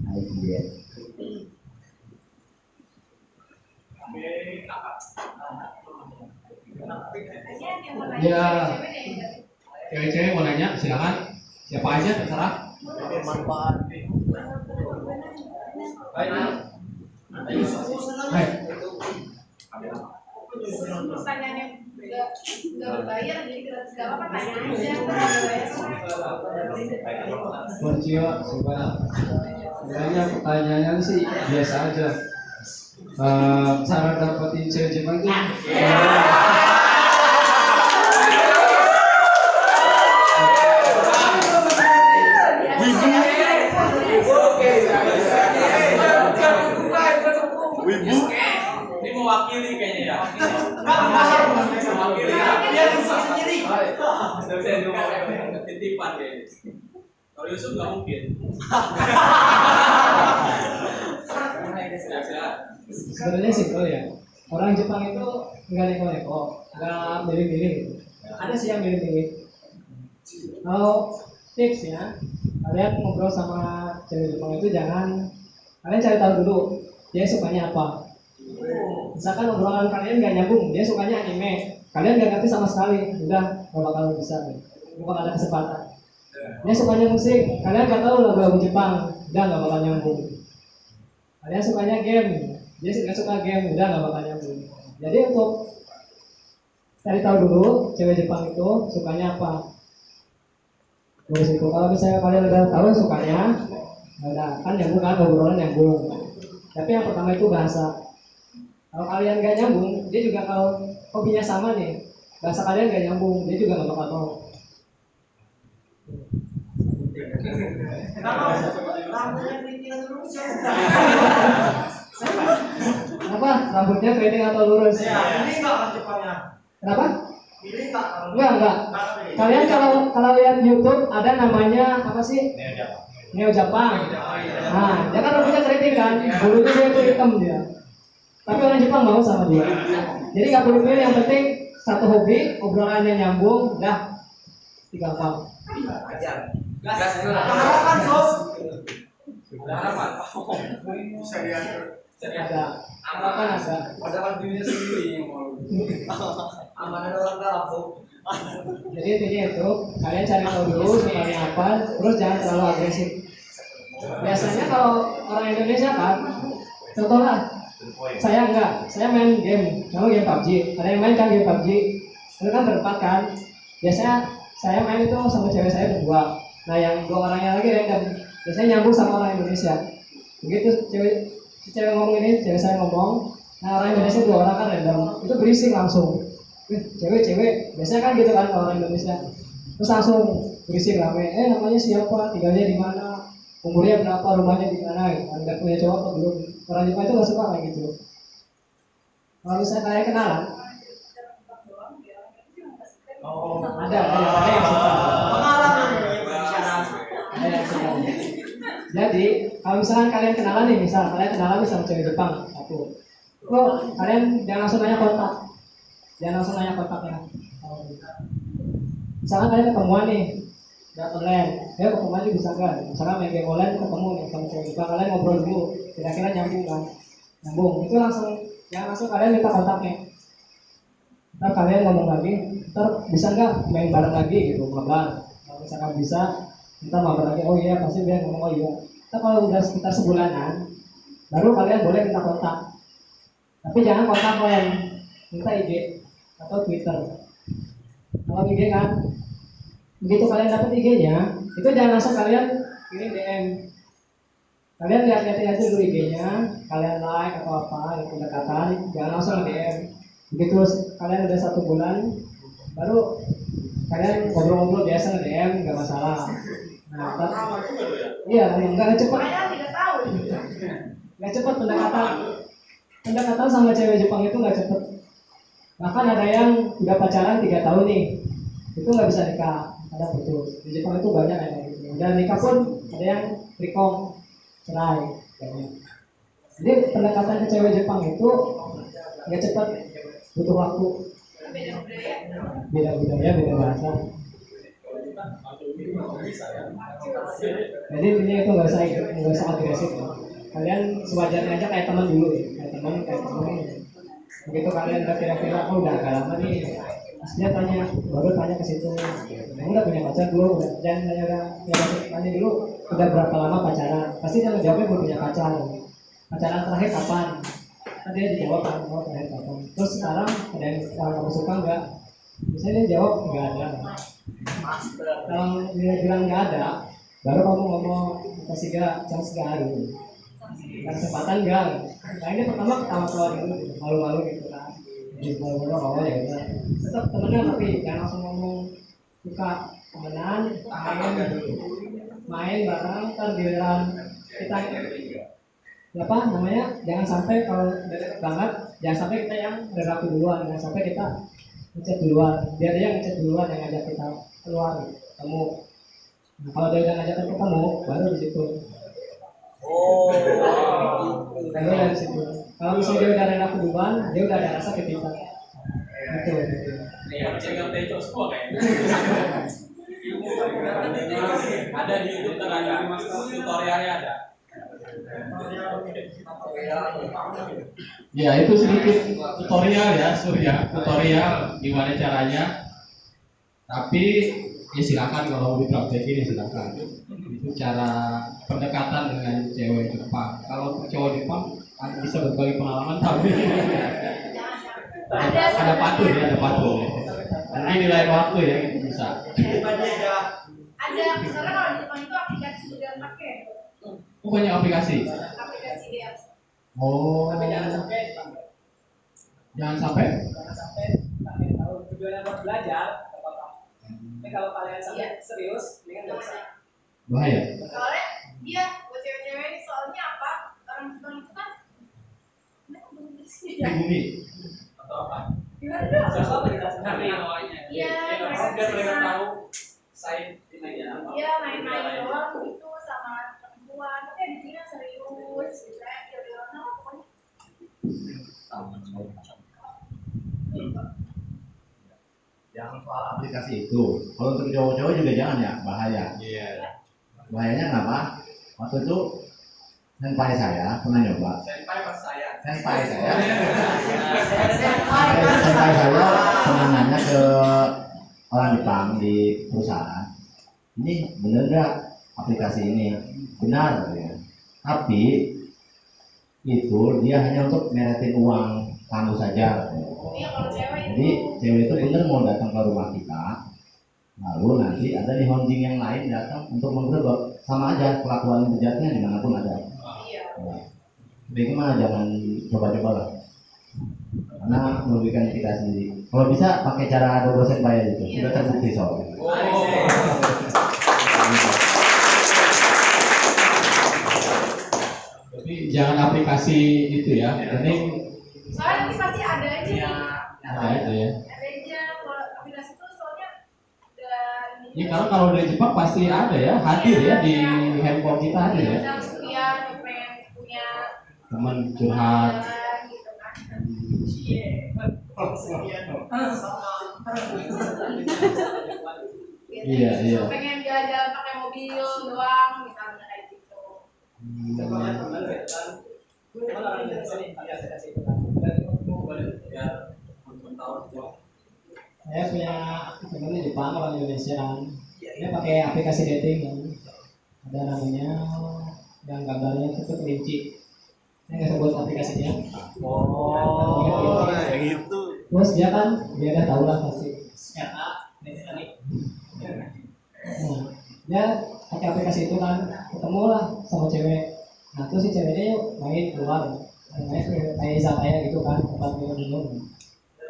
Nah itu dia. Ya, cewek-cewek mau nanya, silakan. Siapa aja terserah. Bermanfaat. Baik. Pertanyaannya nggak berbayar, jadi gratis gak apa-apa, tanya aja. Koncio, sebenarnya pertanyaannya sih biasa aja. Cara dapetin cewek Jepang itu ini mewakili kayaknya ya. Mewakili. Dia bisa sendiri. Saya cuma titipan kayaknya. Kalau Yusuf nggak mungkin. sebenarnya simpel ya. Orang Jepang itu nggak neko-neko, nggak milih-milih. Ada sih yang milih-milih. Kalau tips ya, kalian ngobrol sama cewek Jepang itu jangan, kalian cari tahu dulu dia sukanya apa. Misalkan obrolan kalian nggak nyambung, dia sukanya anime, kalian nggak ngerti sama sekali, udah nggak bakal bisa, bukan ada kesempatan. Dia sukanya musik, kalian nggak tahu lagu-lagu Jepang, udah nggak bakal nyambung. Kalian sukanya game, dia nggak suka game, udah nggak bakal nyambung. Jadi untuk cari tahu dulu cewek Jepang itu sukanya apa. Terus itu kalau misalnya kalian udah tahu sukanya, udah kan nyambung kan, obrolan nyambung. Tapi yang pertama itu bahasa. Kalau kalian gak nyambung, dia juga kalau hobinya sama nih, bahasa kalian gak nyambung, dia juga gak bakal mau. Kenapa? Rambutnya keriting atau lurus? Ini enggak Jepangnya. Kenapa? Ini enggak. Enggak. Kalian kalau lihat YouTube ada namanya apa sih? Neo Jepang. Nah, dia kan rambutnya keriting kan, bulunya dia itu hitam dia. Tapi orang Jepang mau sama dia. Jadi nggak perlu pilih, yang penting satu hobi, obrolannya nyambung, dah gampang. Ajar. Gas. Harapan Sob. Harapan. Bisa diatur. Ada. Harapan ada. Padahal dirinya sendiri yang mau. Aman ada orang dalam Sob. Jadi intinya itu, kalian cari tahu dulu sukanya apa, terus jangan terlalu agresif. Biasanya kalau orang Indonesia kan, contohnya saya enggak, saya main game, kamu game PUBG, ada yang main kan game PUBG, itu kan berempat kan, biasanya saya main itu sama cewek saya berdua, nah yang 2 orangnya lagi random, biasanya nyambung sama orang Indonesia, begitu cewek ngomong ini, cewek saya ngomong, nah orang Indonesia 2 orang kan random, itu berisik langsung, cewek, biasanya kan gitu kan kalau orang Indonesia, terus langsung berisik rame, namanya siapa, tinggalnya di mana, umurnya berapa, rumahnya di mana, nggak punya cowok atau belum. Orang Jepang itu nggak suka kayak gitu. Kalau misalnya kayak kenalan, ada yang suka. Pengalaman Ada yang suka. Jadi kalau misalkan kalian kenalan nih, misal kalian kenalan nih sama cewek Jepang satu, kalian jangan langsung nanya kontak, jangan langsung nanya kontaknya. Misalkan kalian ketemuan nih, udah online, ya ketemuan juga bisa kan? Misalkan main game online ketemu nih sama cewek Jepang, kalian ngobrol dulu, kira-kira nyambung kan? Nyambung, itu langsung, jangan langsung kalian minta kontaknya. Ntar kalian ngomong lagi, ntar bisa nggak main bareng lagi gitu, mabar. Kalau misalkan bisa, ntar mabar lagi, oh iya pasti dia ngomong oh iya. Ntar kalau udah sekitar sebulanan, baru kalian boleh minta kontak. Tapi jangan kontak kalian, minta IG atau Twitter. Kalau IG kan, begitu kalian dapat IG-nya, itu jangan langsung kalian kirim DM. Kalian lihat-lihatin aja dulu IG-nya, kalian like atau apa, yang pendekatan, jangan langsung DM. Begitu kalian udah 1 bulan, baru kalian ngobrol-ngobrol biasa DM, nggak masalah. Nah, iya, nggak cepat. Nggak cepat pendekatan sama cewek Jepang itu nggak cepet. Bahkan ada yang udah pacaran 3 tahun nih, itu nggak bisa nikah, ada putus. Di Jepang itu banyak yang kayak gitu. Dan nikah pun ada yang recall, cerai. Jadi pendekatan ke cewek Jepang itu nggak cepat, butuh waktu. Beda budaya, beda bahasa. Jadi ini itu nggak usah agresif. Kalian sewajarnya aja kayak teman dulu, kayak teman. Begitu kalian udah kira-kira, oh udah agak lama nih, pastinya baru tanya ke situ. Kamu udah punya pacar belum? Dan tanya dulu, udah berapa lama pacaran? Pasti dia menjawabnya belum punya pacar. Pacaran terakhir kapan? Tadi dia dijawab oh terakhir kapan. Terus sekarang ada yang kamu suka nggak? Misalnya dia jawab nggak ada. Kalau dia bilang nggak ada, baru kamu ngomong kasih gak chance gak gitu. Kesempatan enggak. Nah ini pertama ketawa-tawa dulu, malu-malu gitu kan. Jadi malu-malu ya udah. Tetap temenan tapi jangan langsung ngomong suka temenan, main bareng, ntar giliran kita apa namanya? Jangan sampai kalau udah deket banget, jangan sampai kita yang berlaku duluan, jangan sampai kita ngechat duluan. Biar dia ngechat duluan yang ngajak kita keluar, ketemu. Nah, kalau dia udah ngajak ketemu, baru di situ. Baru dari situ. Kalau misalnya dia udah rela duluan, dia udah ada rasa ke kita. Gitu. Ada di YouTube tenaga tutorialnya ada. Ya itu sedikit tutorial ya, Surya. Tutorial gimana caranya. Tapi ya silakan kalau mau dipraktekin ya silakan. Itu cara pendekatan dengan cewek Jepang. Kalau cowok Jepang bisa berbagi pengalaman tapi ada patur ya, ada patur. Mungkin di lain waktu ya itu bisa. Ada misalnya kalau di Jepang itu aplikasi juga pakai. Oh banyak aplikasi. Aplikasi dia. Oh. Tapi jangan sampai. Jangan sampai. Tujuannya buat belajar. Tapi kalau kalian sampai serius, dengan nggak usah. Bahaya. Soalnya dia buat cewek-cewek ini soalnya apa? Orang Jepang itu kan Bumi. Atau apa? gimana dong? Siapa kita senang awalnya? Iya, mereka tahu saya ini ya. Iya, main-main doang gitu sama perempuan. Tapi di sini serius, gitu ya. Yaudah, pokoknya. Yang soal aplikasi itu, kalau untuk cowok-cowok juga jangan ya, bahaya. Iya. Bahayanya kenapa? Waktu itu senpai saya pernah nyoba. Senpai pas saya. Senpai saya pernah nanya ke orang Jepang di perusahaan, ini bener nggak aplikasi ini? Benar ya. Tapi itu dia hanya untuk meretin uang kamu saja. Iya, kalau cewek Jadi cewek itu bener mau datang ke rumah kita, lalu nanti ada di honjing yang lain datang untuk menggerbek, sama aja kelakuan bejatnya dimanapun ada. iya. Bagaimana jangan coba-coba lah, karena merugikan kita sendiri. Kalau bisa pakai cara double set bayar itu, sudah terbukti soalnya. Tapi jangan aplikasi itu ya. Penting Soalnya nanti pasti ada aja nih. ada itu ya. Ada aja kalau aplikasi itu soalnya udah Ya karena kalau dari Jepang pasti ada ya, hadir ya di handphone kita ada ya. Misalnya kuliah, pengen punya Teman curhat. jalan gitu kan. Iya, iya. Pengen jalan-jalan pakai mobil doang, misalnya kayak gitu. Saya punya teman di Jepang, orang Indonesia kan. Dia pakai aplikasi dating kan. Ada namanya yang gambarnya itu kelinci. Saya nggak sebut aplikasinya. Oh, yang itu. Terus dia udah tahu lah pasti. RA, nah, dia pakai aplikasi itu kan, ketemu lah sama cewek. Nah terus si ceweknya yuk main keluar, main kayak izakaya gitu kan, tempat minum.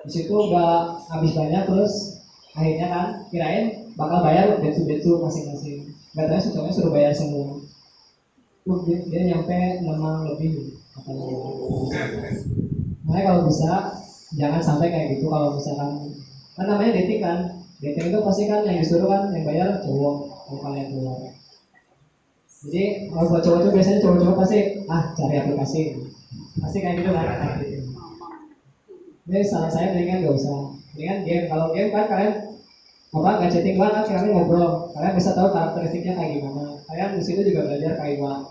Di situ udah habis banyak, terus akhirnya kan kirain bakal bayar betu masing-masing. Gak tahu si cowoknya suruh bayar semua. Terus dia nyampe 6 lebih katanya. Makanya kalau bisa jangan sampai kayak gitu. Kalau misalkan kan namanya dating kan, dating itu pasti kan yang disuruh kan yang bayar cowok kalau kalian keluar. Jadi kalau buat cowok itu biasanya cowok pasti cari aplikasi, pasti kayak gitu kan. Jadi saran saya mendingan gak usah, mendingan game. Kalau game kan kalian nggak chatting doang kan, kalian ngobrol, kalian bisa tahu karakteristiknya kayak gimana. Kalian di situ juga belajar kayak gimana.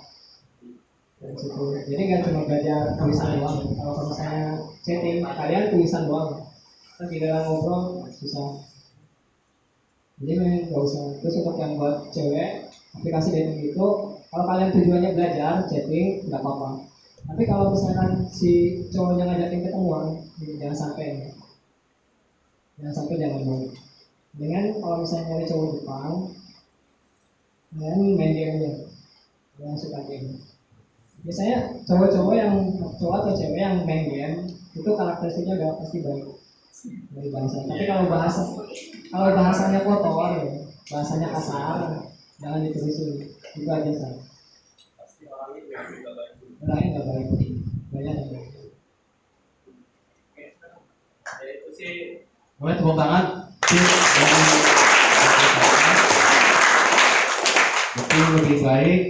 Jadi nggak cuma belajar tulisan doang. Kalau misalnya chatting, kalian tulisan doang, kan di dalam ngobrol susah. Jadi nggak usah. Terus untuk yang buat cewek, aplikasi dating itu, kalau kalian tujuannya belajar chatting nggak apa-apa. Tapi kalau misalkan si cowoknya ngajakin ketemuan, jangan sampai jangan mau. Dengan kalau misalnya nyari cowok Jepang, dan main game aja, yang suka game. Biasanya cowok atau cewek yang main game itu karakteristiknya udah pasti baik dari bahasa. Tapi kalau bahasanya kotor, bahasanya kasar, jangan diterusin. Itu aja sih. Orangnya nggak baik, banyak yang baik. Itu sih. Boleh tepuk tangan. Mungkin lebih baik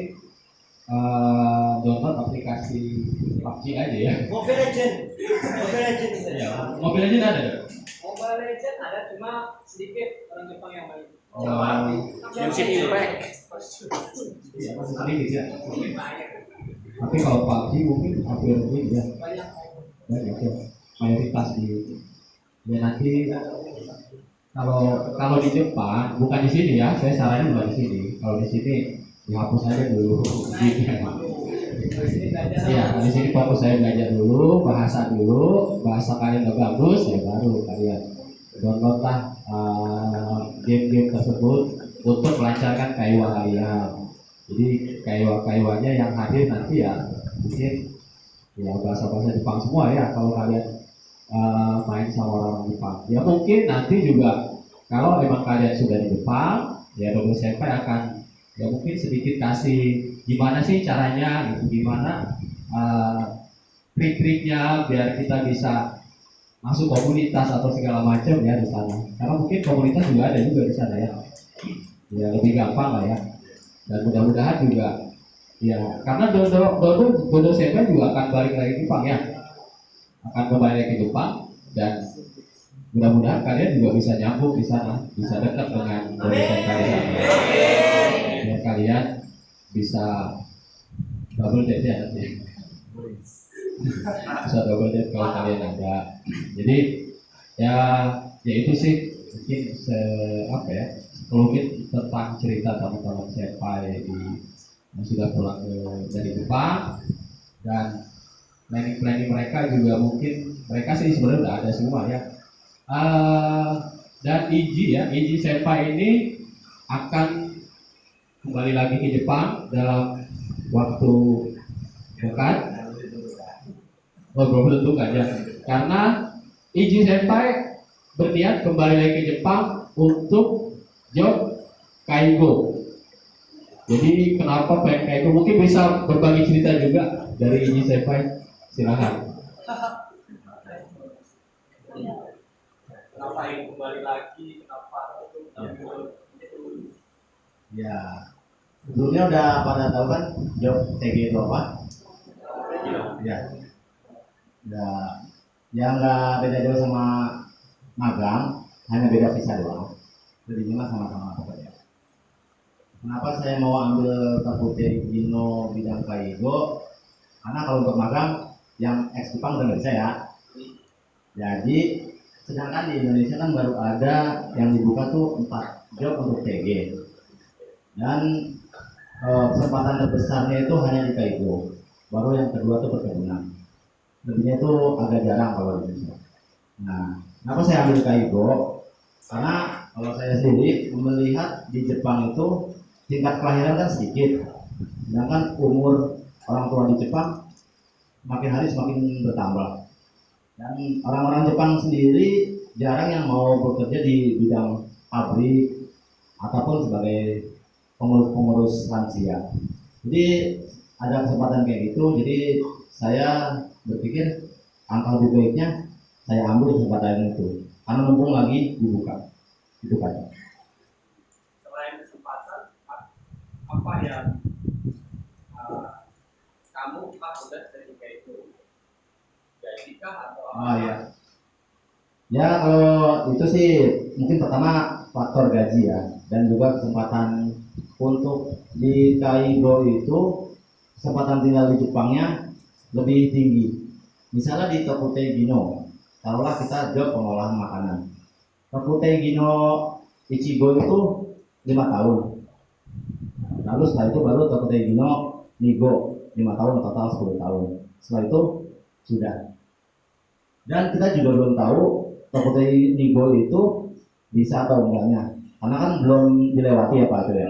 download aplikasi PUBG aja ya. Mobile Legend. Ya, Mobile Legend ada. Mobile Legend ada, cuma sedikit orang Jepang yang main. Genshin Impact. Iya, masih sedikit ya. Tapi kalau PUBG mungkin hampir ini ya. Banyak ya. Mayoritas ya nanti kalau di Jepang, bukan di sini ya, saya saranin bukan di sini. Kalau di sini dihapus aja dulu. Iya, di sini fokus saya belajar dulu, bahasa kalian udah bagus ya baru kalian download lah game-game tersebut untuk melancarkan kaiwa kalian. Jadi kaiwa-kaiwanya yang hadir nanti ya mungkin ya bahasa-bahasa Jepang semua ya kalau kalian main sama orang Jepang. Ya mungkin nanti juga kalau emang kalian sudah di Jepang, ya Double Senpai akan ya mungkin sedikit kasih gimana sih caranya gitu, gimana trik-triknya biar kita bisa masuk komunitas atau segala macam ya di sana. Karena mungkin komunitas juga ada juga di sana ya. Ya lebih gampang lah ya. Dan mudah-mudahan juga ya karena Double Senpai juga akan balik lagi ke Jepang ya. Akan kembali ke Jepang dan mudah-mudahan kalian juga bisa nyambung di sana, bisa dekat dengan dosen kalian. Biar kalian bisa double date ya nanti. Bisa double date kalau kalian ada. Jadi ya itu sih mungkin sedikit tentang cerita teman-teman senpai yang sudah pulang dari Jepang dan planning mereka juga mungkin mereka sih sebenarnya udah ada semua ya. Dan Iji senpai ini akan kembali lagi ke Jepang dalam waktu dekat. Belum tentu kan ya. Karena Iji senpai berniat kembali lagi ke Jepang untuk job Kaigo. Jadi kenapa pengen Kaigo? Mungkin bisa berbagi cerita juga dari Iji senpai. Silakan. Kenapa kembali lagi? Kenapa itu? Ya, Sebelumnya udah pada tahu kan job TG itu apa? Ya. Udah. Ya nggak beda jauh sama magang, hanya beda visa doang. Jadinya sama-sama pokoknya. Kenapa saya mau ambil Takute Gino bidang Kaigo? Karena kalau untuk magang yang ex Jepang udah nggak bisa ya. Jadi sedangkan di Indonesia kan baru ada yang dibuka tuh 4 job untuk TG. Dan kesempatan terbesarnya itu hanya di Kaigo. Baru yang kedua tuh perkebunan. Lebihnya itu agak jarang kalau di Indonesia. Nah, kenapa saya ambil Kaigo? Karena kalau saya sendiri melihat di Jepang itu tingkat kelahiran kan sedikit, sedangkan umur orang tua di Jepang makin hari semakin bertambah. Dan orang-orang Jepang sendiri jarang yang mau bekerja di bidang pabrik ataupun sebagai pengurus lansia. Jadi ada kesempatan kayak gitu, jadi saya berpikir angka lebih baiknya saya ambil kesempatan itu karena mumpung lagi dibuka. Itu kan. Selain kesempatan, apa yang kamu udah ketika itu? Gaji kah atau apa? Oh ya. Ya kalau itu sih mungkin pertama faktor gaji ya, dan juga kesempatan untuk di Kaigo itu kesempatan tinggal di Jepangnya lebih tinggi. Misalnya di Takute Gino, taruhlah kita job pengolahan makanan. Takute Gino Ichigo itu 5 tahun. Lalu setelah itu baru Takute Gino Nigo 5 tahun, total 10 tahun. Setelah itu sudah. Dan kita juga belum tahu Takute Nigo itu bisa atau enggaknya, karena kan belum dilewati ya Pak itu ya.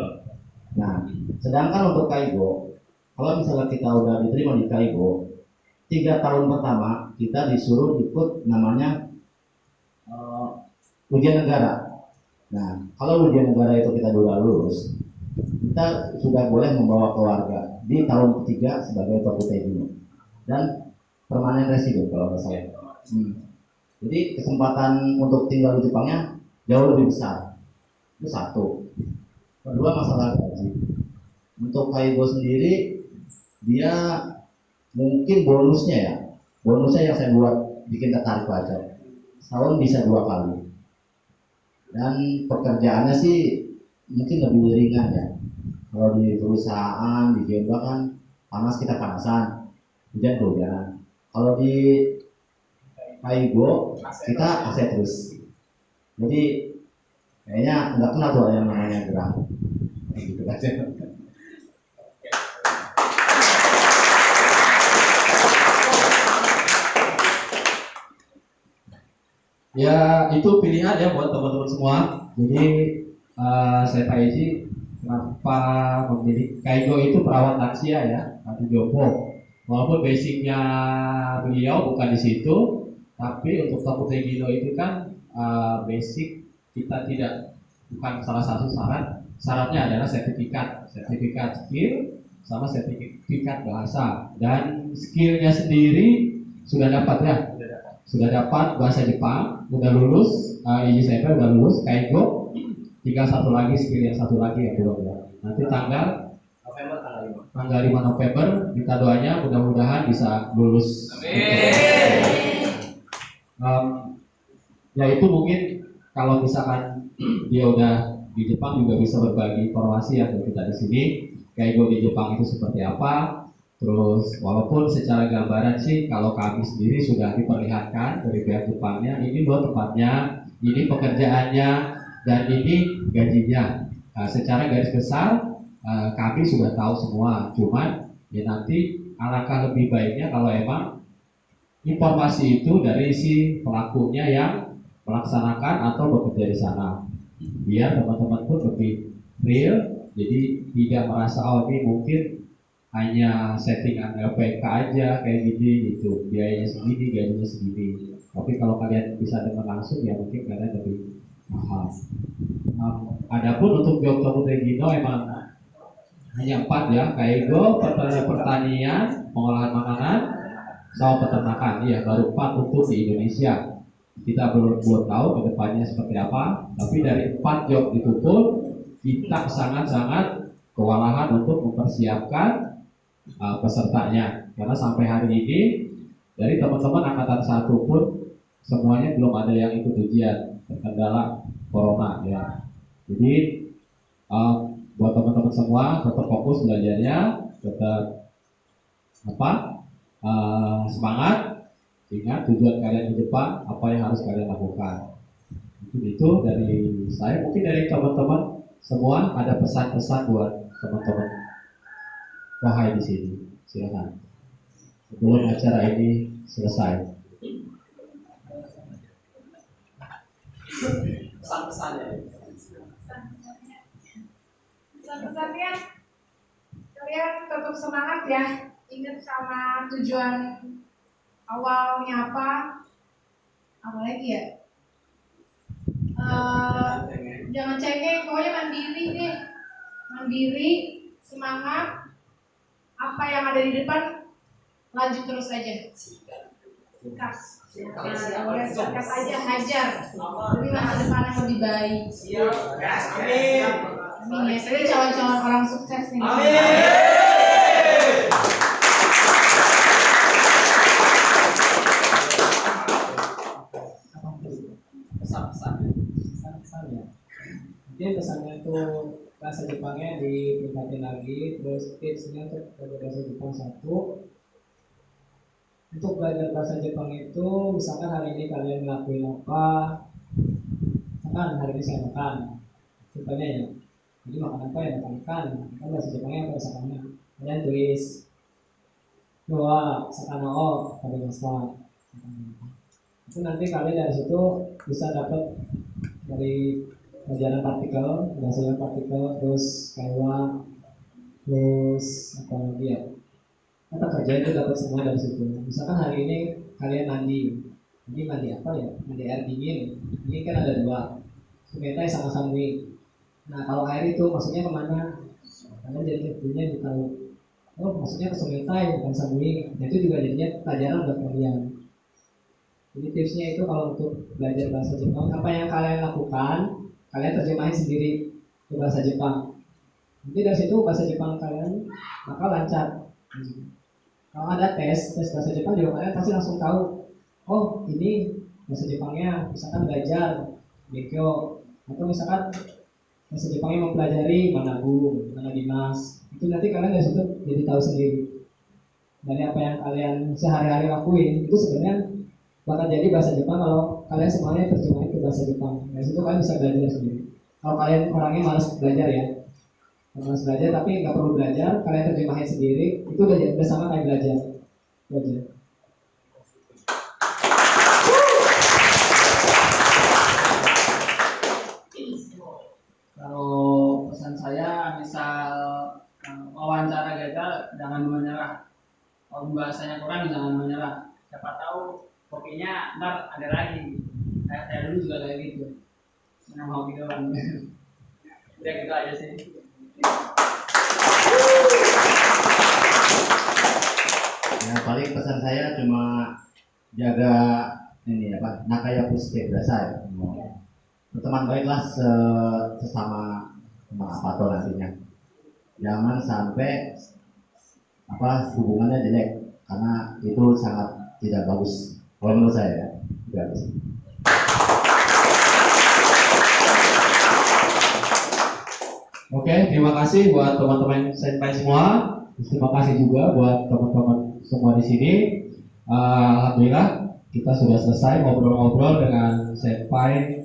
Nah, sedangkan untuk Kaigo, kalau misalnya kita udah diterima di Kaigo, 3 tahun pertama kita disuruh ikut namanya ujian negara. Nah, kalau ujian negara itu kita sudah lulus, kita sudah boleh membawa keluarga di tahun ketiga sebagai Takute Gino dan permanen resident kalau nggak salah. Jadi kesempatan untuk tinggal di Jepangnya jauh lebih besar. Itu satu. Kedua, masalah gaji. Untuk Kaigo sendiri, dia mungkin bonusnya ya, bonusnya yang saya buat bikin tertarik aja. Setahun bisa 2 kali. Dan pekerjaannya sih mungkin lebih ringan ya. Kalau di perusahaan di Gemba kan panas, kita panasan, hujan kehujanan. Kalau di Kaigo kita AC terus. Jadi kayaknya nggak pernah tuh yang namanya gerah. Gitu aja. Ya itu pilihan ya buat teman-teman semua. Jadi saya Pak Iji, kenapa memilih Kaigo itu perawat lansia ya, atau Jopo. Walaupun basicnya beliau bukan di situ, tapi untuk Takute Gino itu kan basic kita bukan salah satu syaratnya adalah sertifikat skill sama sertifikat bahasa, dan skillnya sendiri sudah dapat ya. Sudah dapat bahasa Jepang, udah lulus, IJCP udah lulus, Kaigo, tinggal satu lagi skill yang satu lagi ya belum ya. Nanti tanggal 5 November kita doanya mudah-mudahan bisa lulus. Ya itu mungkin kalau misalkan dia udah di Jepang juga bisa berbagi informasi ya ke kita di sini. Kaigo di Jepang itu seperti apa? Terus walaupun secara gambaran sih kalau kami sendiri sudah diperlihatkan dari pihak Jepangnya, ini loh tempatnya, ini pekerjaannya, dan ini gajinya. Secara garis besar kami sudah tahu semua. Cuman ya nanti alangkah lebih baiknya kalau emang informasi itu dari si pelakunya yang melaksanakan atau bekerja di sana, biar teman-teman pun lebih real. Jadi tidak merasa oh ini mungkin hanya settingan LPK aja kayak gini gitu, biayanya segini, gajinya segini. Tapi kalau kalian bisa dengar langsung ya mungkin kalian lebih paham. Adapun untuk job Takute Gino emang hanya 4 ya, Kaigo, pertanian, pengolahan makanan, sama peternakan. Iya, baru 4 untuk di Indonesia. Kita belum tahu ke depannya seperti apa. Tapi dari 4 job itu pun kita sangat-sangat kewalahan untuk mempersiapkan pesertanya, karena sampai hari ini dari teman-teman angkatan 1 pun semuanya belum ada yang ikut ujian, terkendala corona ya. Jadi buat teman-teman semua tetap fokus belajarnya, tetap semangat, ingat tujuan kalian di Jepang, apa yang harus kalian lakukan. Itu dari saya. Mungkin dari teman-teman semua ada pesan-pesan buat teman-teman Wahai di sini. Silakan. Sebelum acara ini selesai. Pesan-pesannya. Pesan-pesannya kalian tetap semangat ya. Ingat sama tujuan awalnya apa lagi ya, jangan cengeng, pokoknya mandiri, semangat, apa yang ada di depan lanjut terus aja, sikat aja, hajar demi masa depan yang lebih baik. Amin ya, ini calon-calon orang sukses nih. Pesan-pesannya mungkin pesannya itu bahasa Jepangnya ditingkatin lagi, terus tipsnya untuk belajar bahasa Jepang 1. Untuk belajar bahasa Jepang itu misalkan hari ini kalian ngelakuin apa, misalkan hari ini saya makan contohnya ya, jadi makan apa ya, makan ikan, kan bahasa Jepangnya apa, sakana, kalian tulis doa sakana o pada masa itu, nanti kalian dari situ bisa dapat dari pelajaran partikel, bahasa partikel, terus kaiwa, terus apa lagi ya, kata kerja itu dapat semua dari situ. Misalkan hari ini kalian mandi apa ya, mandi air dingin, ini kan ada 2, sumetai sama samui. Nah kalau air itu maksudnya kemana, kalian jadi punya tahu, oh maksudnya ke sumetai bukan samui. Nah, itu juga jadinya pelajaran buat kalian. Jadi tipsnya itu kalau untuk belajar bahasa Jepang, apa yang kalian lakukan, kalian terjemahin sendiri ke bahasa Jepang. Nanti dari situ bahasa Jepang kalian bakal lancar. Kalau ada tes bahasa Jepang juga kalian pasti langsung tahu, oh ini bahasa Jepangnya misalkan belajar Gekyo, atau misalkan bahasa Jepangnya mempelajari Manabu, Manadimas. Itu nanti kalian dari situ jadi tahu sendiri. Dari apa yang kalian sehari-hari lakuin, itu sebenarnya bakal jadi bahasa Jepang kalau kalian semuanya terjemahin ke bahasa Jepang. Dari situ kalian bisa belajar sendiri. Kalau kalian orangnya malas belajar ya, malas belajar tapi nggak perlu belajar, kalian terjemahin sendiri, itu udah sama kayak belajar. Kalau pesan saya, misal wawancara gagal, jangan menyerah. Kalau bahasanya kurang, jangan menyerah. Siapa tahu kopinya ntar ada lagi. Saya dulu juga kayak gitu. Senang mau videoan. Udah gitu aja sih. Ya paling pesan saya cuma jaga ini apa, nakaya positif berasa ya. Berteman baiklah sesama teman apa tuh nantinya. Jangan sampai hubungannya jelek, karena itu sangat tidak bagus. Kalau menurut saya ya. Oke, terima kasih buat teman-teman senpai semua. Terima kasih juga buat teman-teman semua di sini. Alhamdulillah kita sudah selesai ngobrol-ngobrol dengan senpai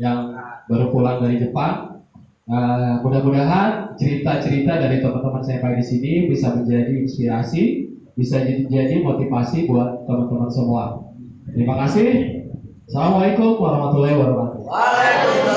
yang baru pulang dari Jepang. Mudah-mudahan cerita-cerita dari teman-teman senpai di sini bisa menjadi inspirasi, bisa jadi motivasi buat teman-teman semua. Terima kasih. Assalamualaikum warahmatullahi wabarakatuh.